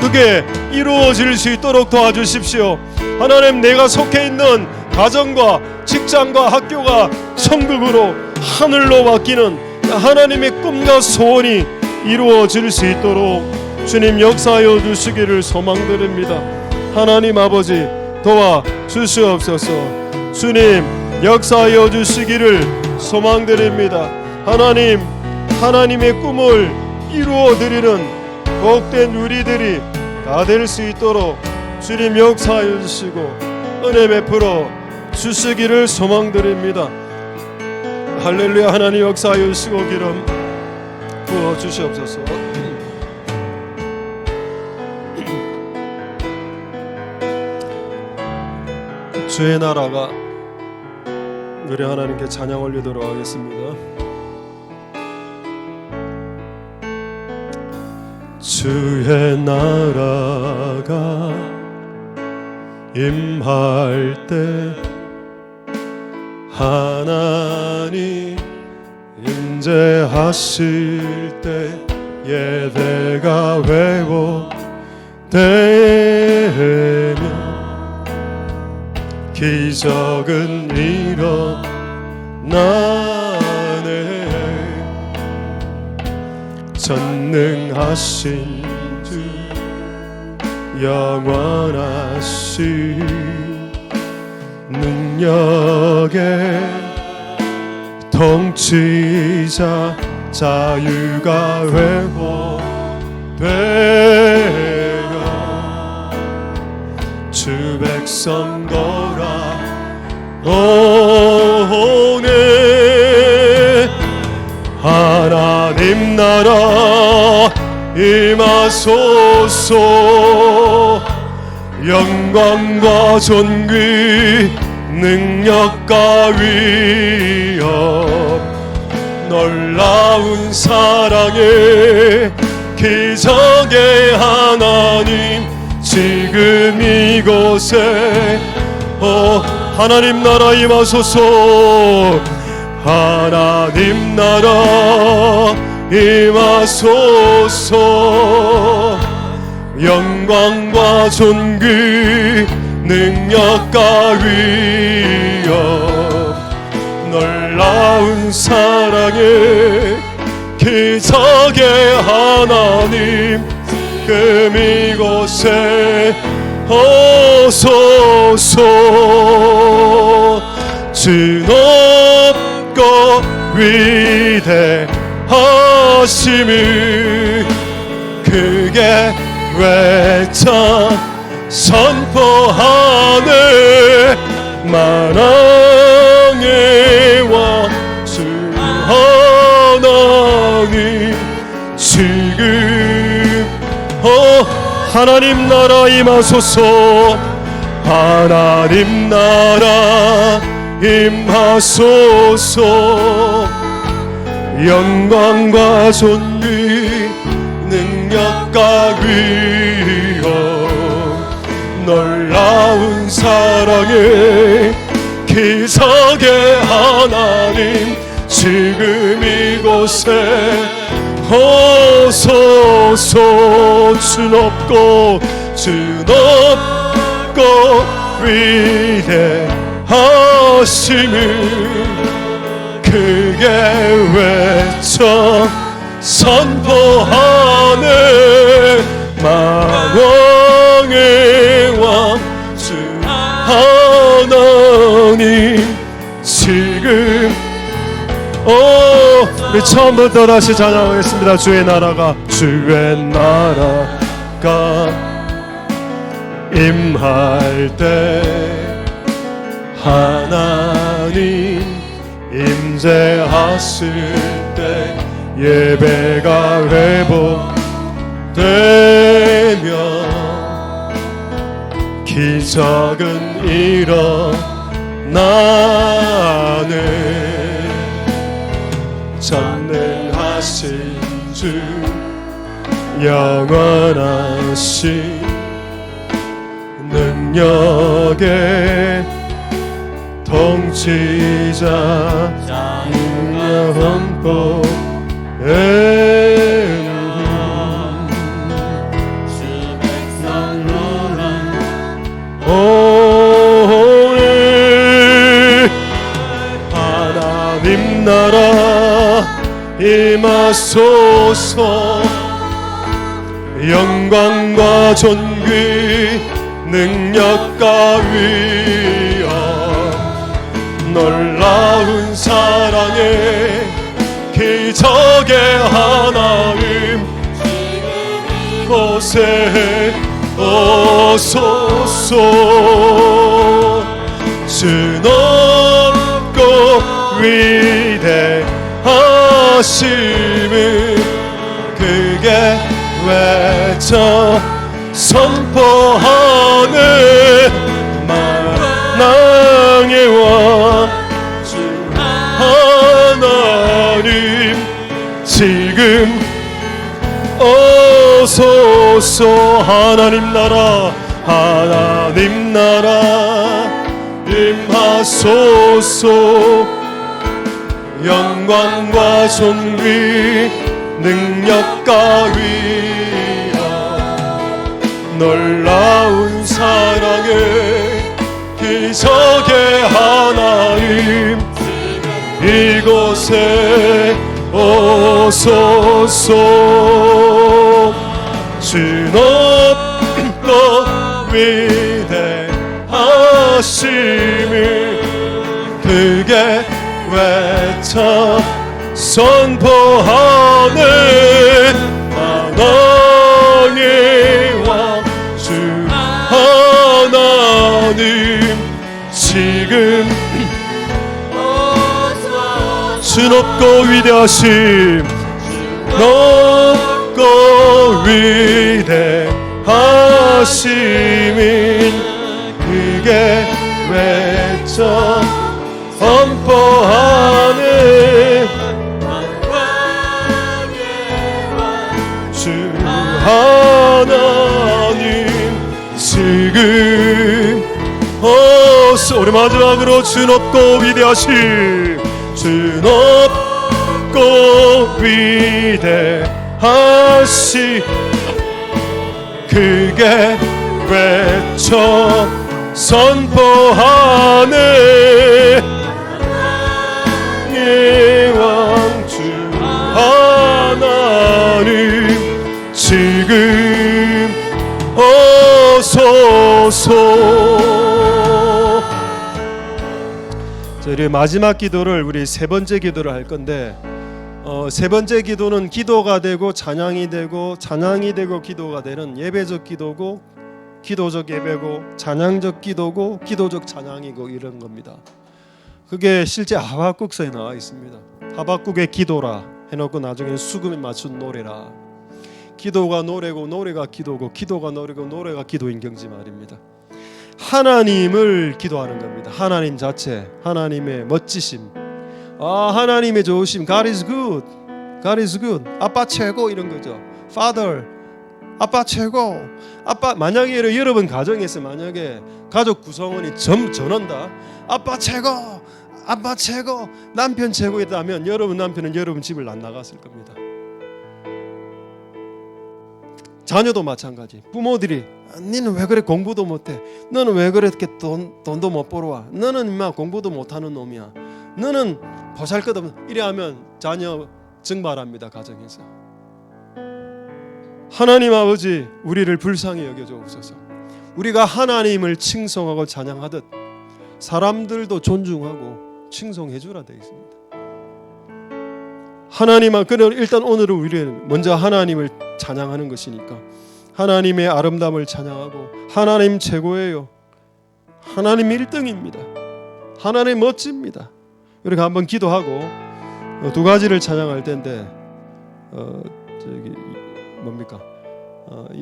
그게 이루어질 수 있도록 도와주십시오. 하나님, 내가 속해 있는 가정과 직장과 학교가 천국으로, 하늘로 바뀌는 하나님의 꿈과 소원이 이루어질 수 있도록 주님 역사하여 주시기를 소망드립니다. 하나님 아버지 도와주시옵소서. 주님 역사하여 주시기를 소망드립니다. 하나님, 하나님의 꿈을 이루어드리는 복된 우리들이 다 될 수 있도록 주님 역사하여 주시고 은혜 베풀어 주시기를 소망드립니다. 할렐루야. 하나님 역사하여 주시고 기름 부어 주시옵소서. 주의 나라가, 우리 하나님께 찬양 올리도록 하겠습니다. 주의 나라가 임할 때 하나님 임재하실 때 예배가 회복되며 기적은 나네. 전능하신 주 영원하신 능력의 통치자 자유가 회복되어 주 백성 돌아오네. 하나님 나라 임하소서. 영광과 존귀 능력과 위엄 놀라운 사랑의 기적의 하나님 지금 이곳에 하나님 나라 임하소서. 하나님 나라 임하소서. 영광과 존귀 능력과 위엄 놀라운 사랑의 기적의 하나님 지금 이곳에 오소서. 주 높고 위대하심을 크게 외쳐 선포하네. 만왕의 왕 주 하나님 지금 하나님 나라 임하소서. 하나님 나라 임하소서. 영광과 존귀 능력과 위엄 놀라운 사랑의 기적의 하나님 지금 이곳에 오소서. 주 높고 위대하심을 크게 외쳐 선포하네. 만왕의 왕 주 하나님 지금 우리 처음부터 다시 찬양하겠습니다. 주의 나라가 임할 때 하나님 임재하실 때 예배가 회복되며 기적은 일어나네. 전능하신 주 영원하신 능력의 통치자 영원법에 오늘 하나님 나라 임하소서. 영광과 존귀 능력과 위엄 놀라운 사랑의 기적의 하나님 곳에 오소서. 주 높고 위대하심을 크게 외쳐 선포하네. 만왕의 왕 주 하나님 지금 오소서. 하나님 나라 임하소서. 영광과 존귀 능력과 위엄 놀라운 사랑의 기적의 하나님 이곳에 오소서. 주 높고 위대하심을 크게 외쳐 선포하네. 만왕의 왕 주 하나님 지금 주 높고 위대하심, 높고 위대하심을 크게 외쳐 선포하네. 주 하나님 지금 어서 우리 마지막으로 주 높고 위대하심, 주 높고 위대하심 크게 외쳐 선포하네. 예왕 주 하나님 지금 오소서. 우리 마지막 기도를 우리 세 번째 기도를 할 건데, 세 번째 기도는 기도가 되고 찬양이 되고 찬양이 되고 기도가 되는 예배적 기도고, 기도적 예배고, 찬양적 기도고, 기도적 찬양이고 이런 겁니다. 그게 실제 하박국서에 나와 있습니다. 하박국의 기도라 해놓고 나중에 수금에 맞춘 노래라. 기도가 노래고 노래가 기도고 기도가 노래고 노래가 기도인 경지 말입니다. 하나님을 기도하는 겁니다. 하나님 자체, 하나님의 멋지심, 하나님의 좋으심. God is good, God is good. 아빠 최고 이런 거죠. Father, 아빠 최고. 아빠, 만약에 여러분 가정에서 만약에 가족 구성원이 전원다 아빠 최고, 아빠 최고, 남편 최고였다면 여러분 남편은 여러분 집을 안 나갔을 겁니다. 자녀도 마찬가지. 부모들이 너는 왜 그래 공부도 못해? 너는 왜 그렇게 돈도 못 벌어 와? 너는 인마 공부도 못하는 놈이야. 너는 보잘것없는. 이래 하면 자녀 증발합니다. 가정에서. 하나님 아버지 우리를 불쌍히 여겨주옵소서. 우리가 하나님을 칭송하고 찬양하듯 사람들도 존중하고 칭송해 주라 되어 있습니다. 하나님, 일단 오늘은 우리는 먼저 하나님을 찬양하는 것이니까 하나님의 아름다움을 찬양하고 하나님 최고예요. 하나님 1등입니다. 하나님 멋집니다. 우리가 한번 기도하고 두 가지를 찬양할 텐데 뭡니까?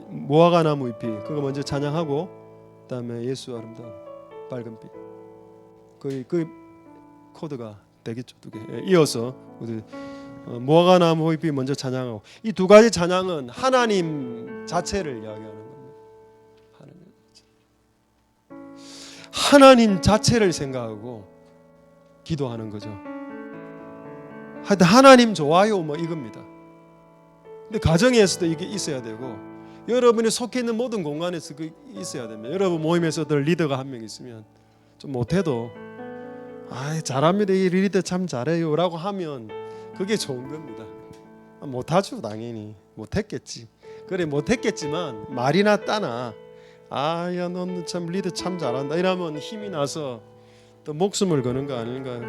무화과 나무 잎이 그거 먼저 찬양하고 그다음에 예수 아름다운 빨간빛 그 코드가 되겠죠. 두 개 이어서 우리 무화과 나무 잎이 먼저 찬양하고 이 두 가지 찬양은 하나님 자체를 이야기하는 겁니다. 하나님 자체를 생각하고 기도하는 거죠. 하여튼 하나님 좋아요 뭐 이겁니다. 근데 가정에서도 이게 있어야 되고 여러분이 속해 있는 모든 공간에서 그 있어야 됩니다. 여러분 모임에서도 리더가 한 명 있으면 좀 못해도 잘합니다. 이 리더 참 잘해요 라고 하면 그게 좋은 겁니다. 못하죠. 당연히 못했겠지. 그래 못했겠지만 말이나 따나 야 너는 참 리더 참 잘한다 이러면 힘이 나서 또 목숨을 거는 거 아닌가요?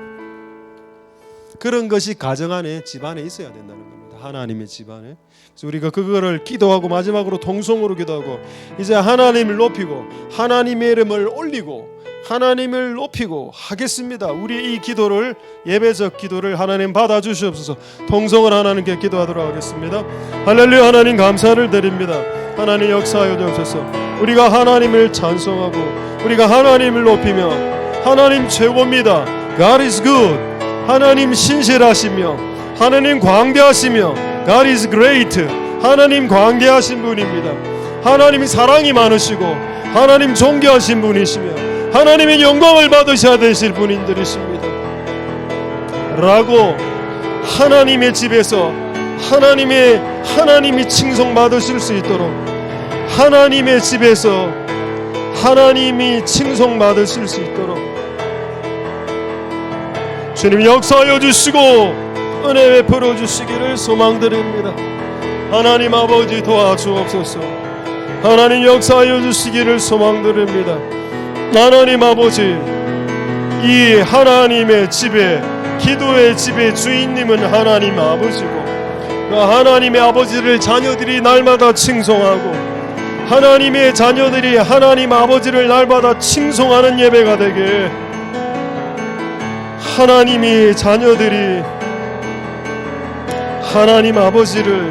그런 것이 가정 안에 집안에 있어야 된다는 겁니다. 하나님의 집안에. 그래서 우리가 그거를 기도하고 마지막으로 통성으로 기도하고 이제 하나님을 높이고 하나님의 이름을 올리고 하나님을 높이고 하겠습니다. 우리 이 기도를 예배적 기도를 하나님 받아주시옵소서. 통성을 하나님께 기도하도록 하겠습니다. 할렐루야. 하나님 감사를 드립니다. 하나님 역사하여 주옵소서. 우리가 하나님을 찬송하고 우리가 하나님을 높이며 하나님 최고입니다. God is good. 하나님 신실하시며 하나님 광대하시며 God is great. 하나님 광대하신 분입니다. 하나님이 사랑이 많으시고 하나님 존귀하신 분이시며 하나님의 영광을 받으셔야 되실 분들이십니다 라고 하나님의 집에서 하나님이 칭송받으실 수 있도록 하나님의 집에서 하나님이 칭송받으실 수 있도록 주님 역사하여 주시고 은혜 베풀어 주시기를 소망드립니다. 하나님 아버지 도와주옵소서. 하나님 역사하여 주시기를 소망드립니다. 하나님 아버지, 이 하나님의 집에, 기도의 집의 주인님은 하나님 아버지고, 그 하나님의 아버지를 자녀들이 날마다 칭송하고, 하나님의 자녀들이 하나님 아버지를 날마다 칭송하는 예배가 되게, 하나님의 자녀들이 하나님 아버지를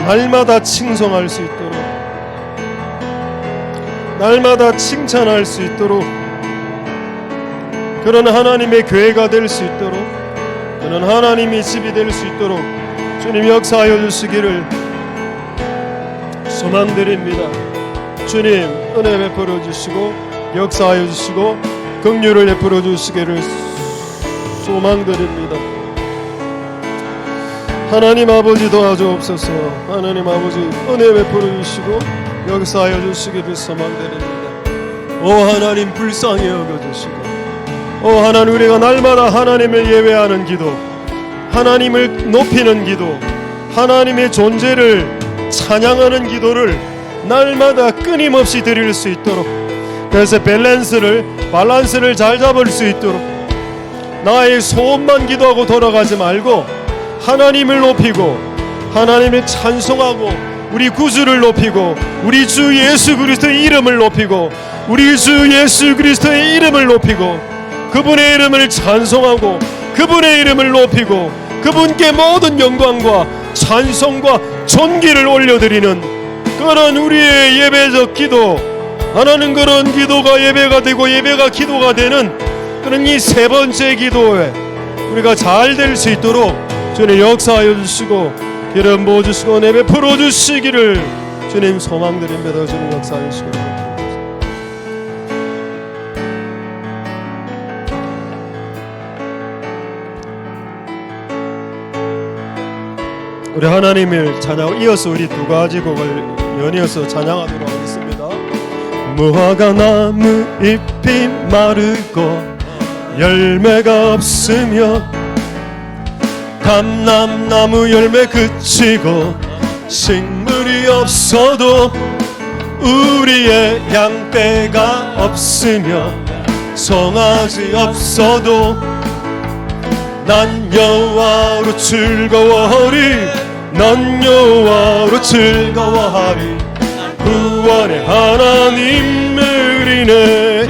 날마다 칭송할 수 있도록, 날마다 칭찬할 수 있도록, 그런 하나님의 교회가 될 수 있도록, 그런 하나님의 집이 될 수 있도록 주님 역사하여 주시기를 소망드립니다. 주님 은혜 베풀어 주시고 역사하여 주시고 긍휼을 베풀어 주시기를 소망드립니다. 하나님 아버지 도와주옵소서. 하나님 아버지 은혜 베풀어 주시고 역사하여 주시기를 소망드립니다. 오 하나님 불쌍히 여겨주시고, 오 하나님 우리가 날마다 하나님을 예배하는 기도, 하나님을 높이는 기도, 하나님의 존재를 찬양하는 기도를 날마다 끊임없이 드릴 수 있도록, 그래서 밸런스를 잘 잡을 수 있도록 나의 소원만 기도하고 돌아가지 말고 하나님을 높이고 하나님을 찬송하고 우리 구주를 높이고 우리 주 예수 그리스도의 이름을 높이고 우리 주 예수 그리스도의 이름을 높이고 그분의 이름을 찬송하고 그분의 이름을 높이고 그분께 모든 영광과 찬송과 존귀를 올려드리는 그런 우리의 예배적 기도, 하나님 그런 기도가 예배가 되고 예배가 기도가 되는 그런 이 세 번째 기도에 우리가 잘 될 수 있도록 주님 역사하여 주시고 기름 부어 주시고 은혜 베풀어 주시기를 주님 소망드립니다. 주님 역사하여 주시고 우리 하나님을 찬양, 이어서 우리 두 가지 곡을 연이어서 찬양하도록 하겠습니다. 무화과 나무 잎이 마르고 열매가 없으며 감람나무 열매 그치고 식물이 없어도 우리의 양떼가 없으며 송아지 없어도 난 여호와로 즐거워하리. 난 여호와로 즐거워하리. 구원의 하나님을 인해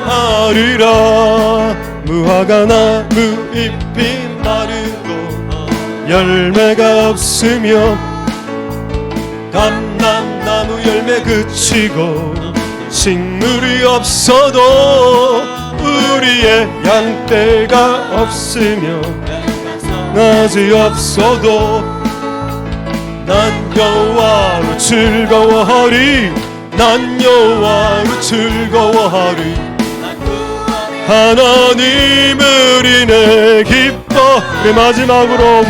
하리라. 무화과 나무 잎이 마르고 열매가 없으며 감람나무 열매 그치고 식물이 없어도 우리의 양떼가 없으며 낮이 없어도 난 여호와로 즐거워하리. 난 여호와로 즐거워하리. 하나님을 인해 기뻐. 우리 마지막으로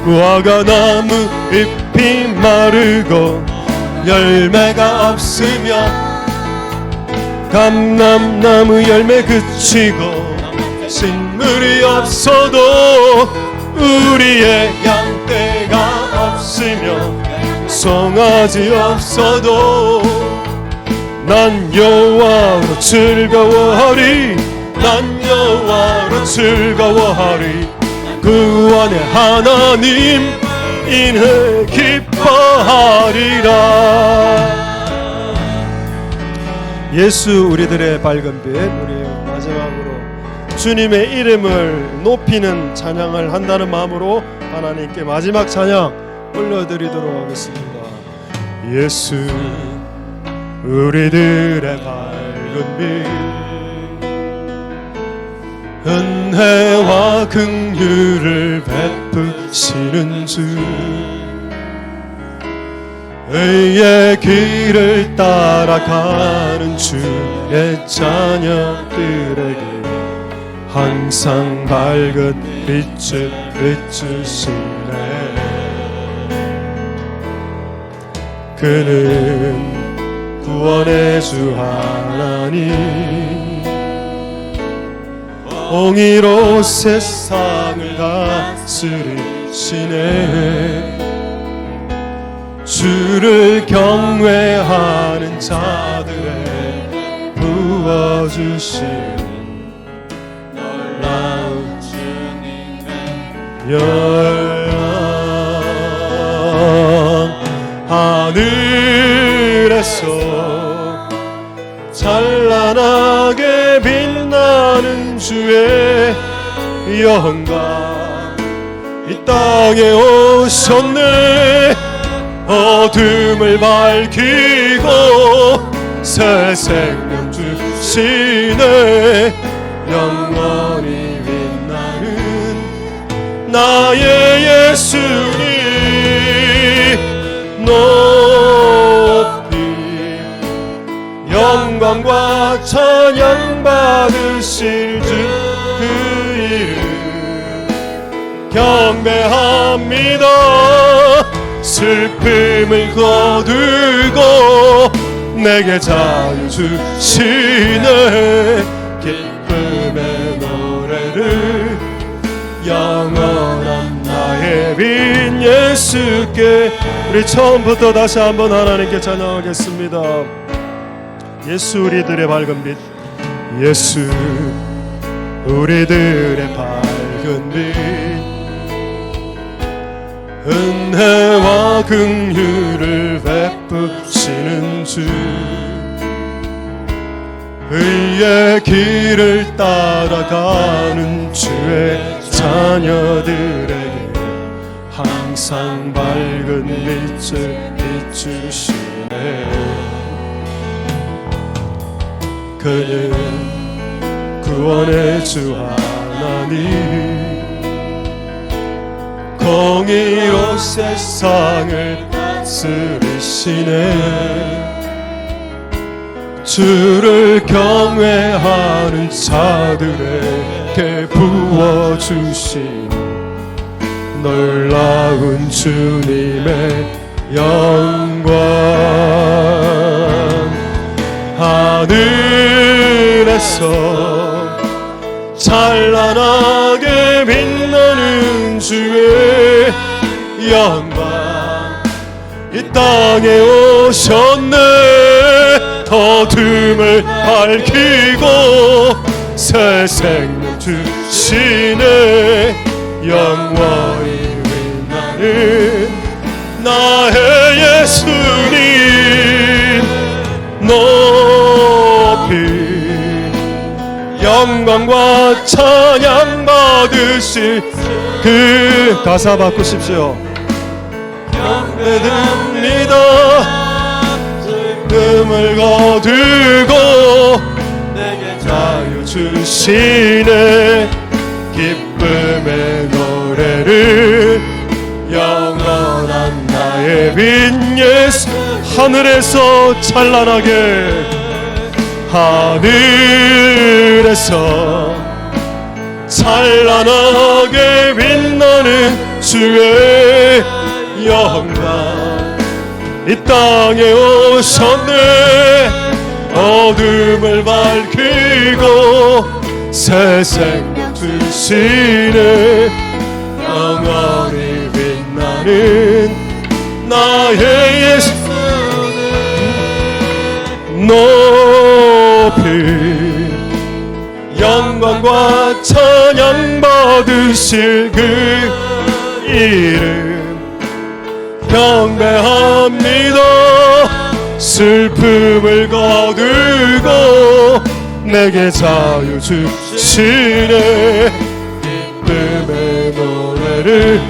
무화과 나무 잎이 마르고 열매가 없으며 감람나무 열매 그치고 식물이 없어도 우리의 양떼가 없으며 송아지 없어도 난 여호와로 즐거워하리. 난 여호와로 즐거워하리. 구원의 하나님 인해 기뻐하리라. 예수 우리들의 밝은 빛, 우리 마지막으로 주님의 이름을 높이는 찬양을 한다는 마음으로 하나님께 마지막 찬양 올려드리도록 하겠습니다. 예수 우리들의 밝은 빛, 은혜와 긍휼을 베푸시는 주, 의의 길을 따라가는 주의 자녀들에게 항상 밝은 빛을 비추시네. 그는 구원의 주 하나님, 공의로 세상을 다스리시네. 주를 경외하는 자들의 부어주신 놀라운 주님의 열망. 하늘에서 찬란하게 빛나는 주의 영광 이 땅에 오셨네. 어둠을 밝히고 새 생명 주시네. 영원히 빛나는 나의 예수님 높이 영광과 찬양 받으실 주 그 이름 경배합니다. 슬픔을 거두고 내게 자유 주시네. 기쁨의 노래를 영원한 나의 빈 예수께. 우리 처음부터 다시 한번 하나님께 찬양하겠습니다. 예수 우리들의 밝은 빛, 예수 우리들의 밝은 빛, 은혜와 긍휼을 베푸시는 주, 의의 길을 따라가는 주의 자녀들에게 항상 밝은 빛을 비추시네. 그는 구원의 주 하나님, 공의로 세상을 다스리시네. 주를 경외하는 자들에게 부어주신 놀라운 주님의 영광. 하늘에서 찬란하게 빛나는 주의 영광 이 땅에 오셨네. 어둠을 밝히고 새 생명 주시네. 영원히 빛나는 나의 예수님 높이 영광과 찬양 받으실 그 가사 바꾸십시오. 경배드립니다. 슬픔을 거두고 내게 자유 주시네. 기쁨의 노래를 영원한 나의 빈 예수. 하늘에서 찬란하게 하늘에서 찬란하게 빛나는 주의 영광 이 땅에 오셨네. 어둠을 밝히고 새 생명 주시네. 영원히 빛나는 나의 예수 높이 영광과 찬양 받으실 그 이름 경배합니다. 슬픔을 거두고 내게 자유 주시네. 기쁨의 노래를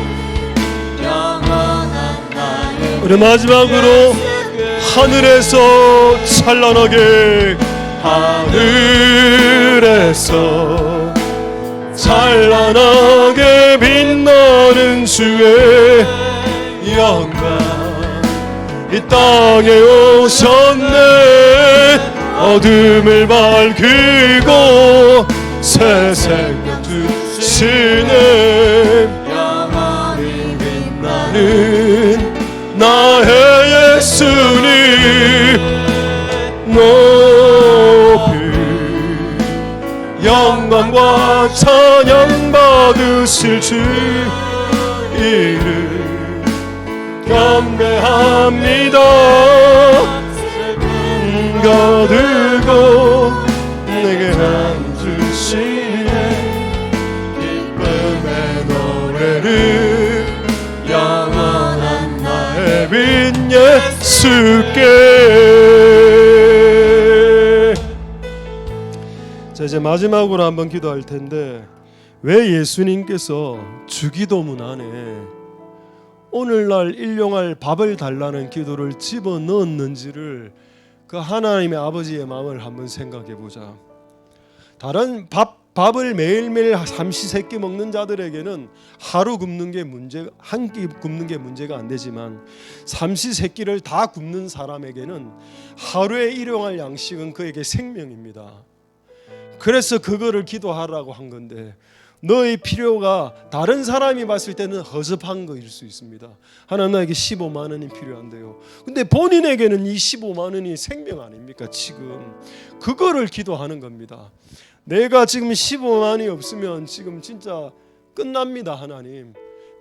우리 마지막으로 하늘에서 찬란하게 하늘에서 찬란하게 빛나는 주의 영광 이 땅에 오셨네. 어둠을 밝히고 새 생명 주시네. 영원히 빛나는 나의 예수님 높이 영광 영광과 찬양 받으실 주 이름 경배합니다. 거두고 내게 앉으시네 기쁨의 노래를 영원한 나의 빈 예수께. 자, 이제 마지막으로 한번 기도할 텐데, 왜 예수님께서 주기도문 안에 오늘날 일용할 밥을 달라는 기도를 집어넣었는지를 그 하나님의 아버지의 마음을 한번 생각해 보자. 다른 밥을 매일매일 삼시세끼 먹는 자들에게는 하루 굶는 게 문제, 한 끼 굶는 게 문제가 안 되지만 삼시세끼를 다 굶는 사람에게는 하루에 일용할 양식은 그에게 생명입니다. 그래서 그거를 기도하라고 한 건데, 너의 필요가 다른 사람이 봤을 때는 허접한 거일 수 있습니다. 하나님 나에게 15만 원이 필요한데요. 근데 본인에게는 이 15만 원이 생명 아닙니까? 지금 그거를 기도하는 겁니다. 내가 지금 15만 원이 없으면 지금 진짜 끝납니다. 하나님,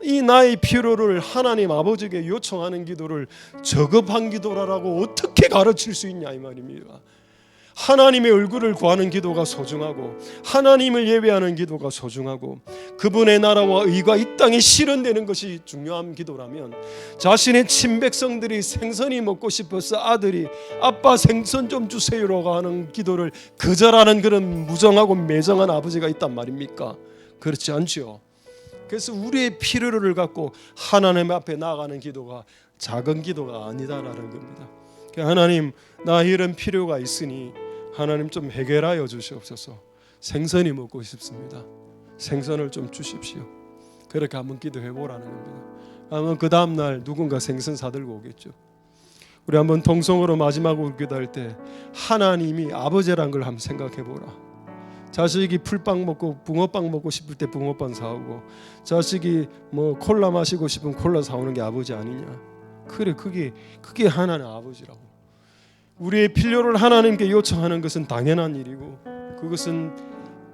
이 나의 필요를 하나님 아버지에게 요청하는 기도를 저급한 기도라고 어떻게 가르칠 수 있냐 이 말입니다. 하나님의 얼굴을 구하는 기도가 소중하고, 하나님을 예배하는 기도가 소중하고, 그분의 나라와 의가 이 땅에 실현되는 것이 중요한 기도라면, 자신의 친백성들이 생선이 먹고 싶어서 아들이 아빠 생선 좀 주세요라고 하는 기도를 거절하는 그런 무정하고 매정한 아버지가 있단 말입니까? 그렇지 않죠. 그래서 우리의 필요를 갖고 하나님 앞에 나아가는 기도가 작은 기도가 아니다라는 겁니다. 하나님, 나 이런 필요가 있으니 하나님 좀 해결하여 주시옵소서. 생선이 먹고 싶습니다. 생선을 좀 주십시오. 그렇게 한번 기도해 보라는 겁니다. 아마 그 다음 날 누군가 생선 사들고 오겠죠. 우리 한번 통성으로 마지막으로 기도할 때 하나님이 아버지란 걸 한번 생각해 보라. 자식이 풀빵 먹고 붕어빵 먹고 싶을 때 붕어빵 사오고, 자식이 뭐 콜라 마시고 싶으면 콜라 사오는 게 아버지 아니냐. 그래, 그게 하나님 아버지라고. 우리의 필요를 하나님께 요청하는 것은 당연한 일이고, 그것은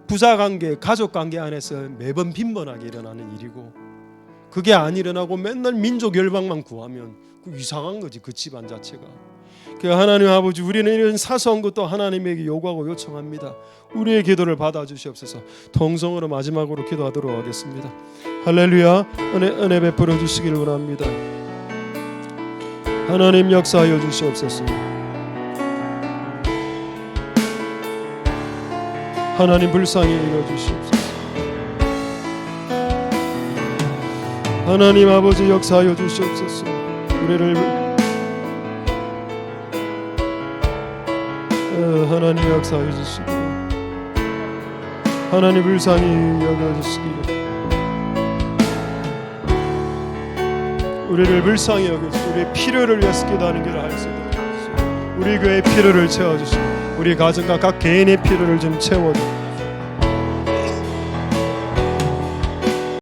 부자관계, 가족관계 안에서 매번 빈번하게 일어나는 일이고, 그게 안 일어나고 맨날 민족 열방만 구하면 그 이상한 거지, 그 집안 자체가. 그러니까 하나님 아버지, 우리는 이런 사소한 것도 하나님에게 요구하고 요청합니다. 우리의 기도를 받아주시옵소서. 통성으로 마지막으로 기도하도록 하겠습니다. 할렐루야. 은혜 베풀어 주시기를 원합니다. 하나님 역사하여 주시옵소서. 하나님 불쌍히 여겨 주시옵소서. 하나님 아버지 역사하여 주시옵소서. 우리를 하나님 역사하여 주시고, 하나님 불쌍히 여겨 주시기를, 우리를 불쌍히 여겨 주시고, 우리의 필요를 위해서 기도하는 길을 할 수 있도록 해주시고, 우리 교회의 필요를 채워주시고, 우리 가정과 각 개인의 필요를 좀 채워주시고,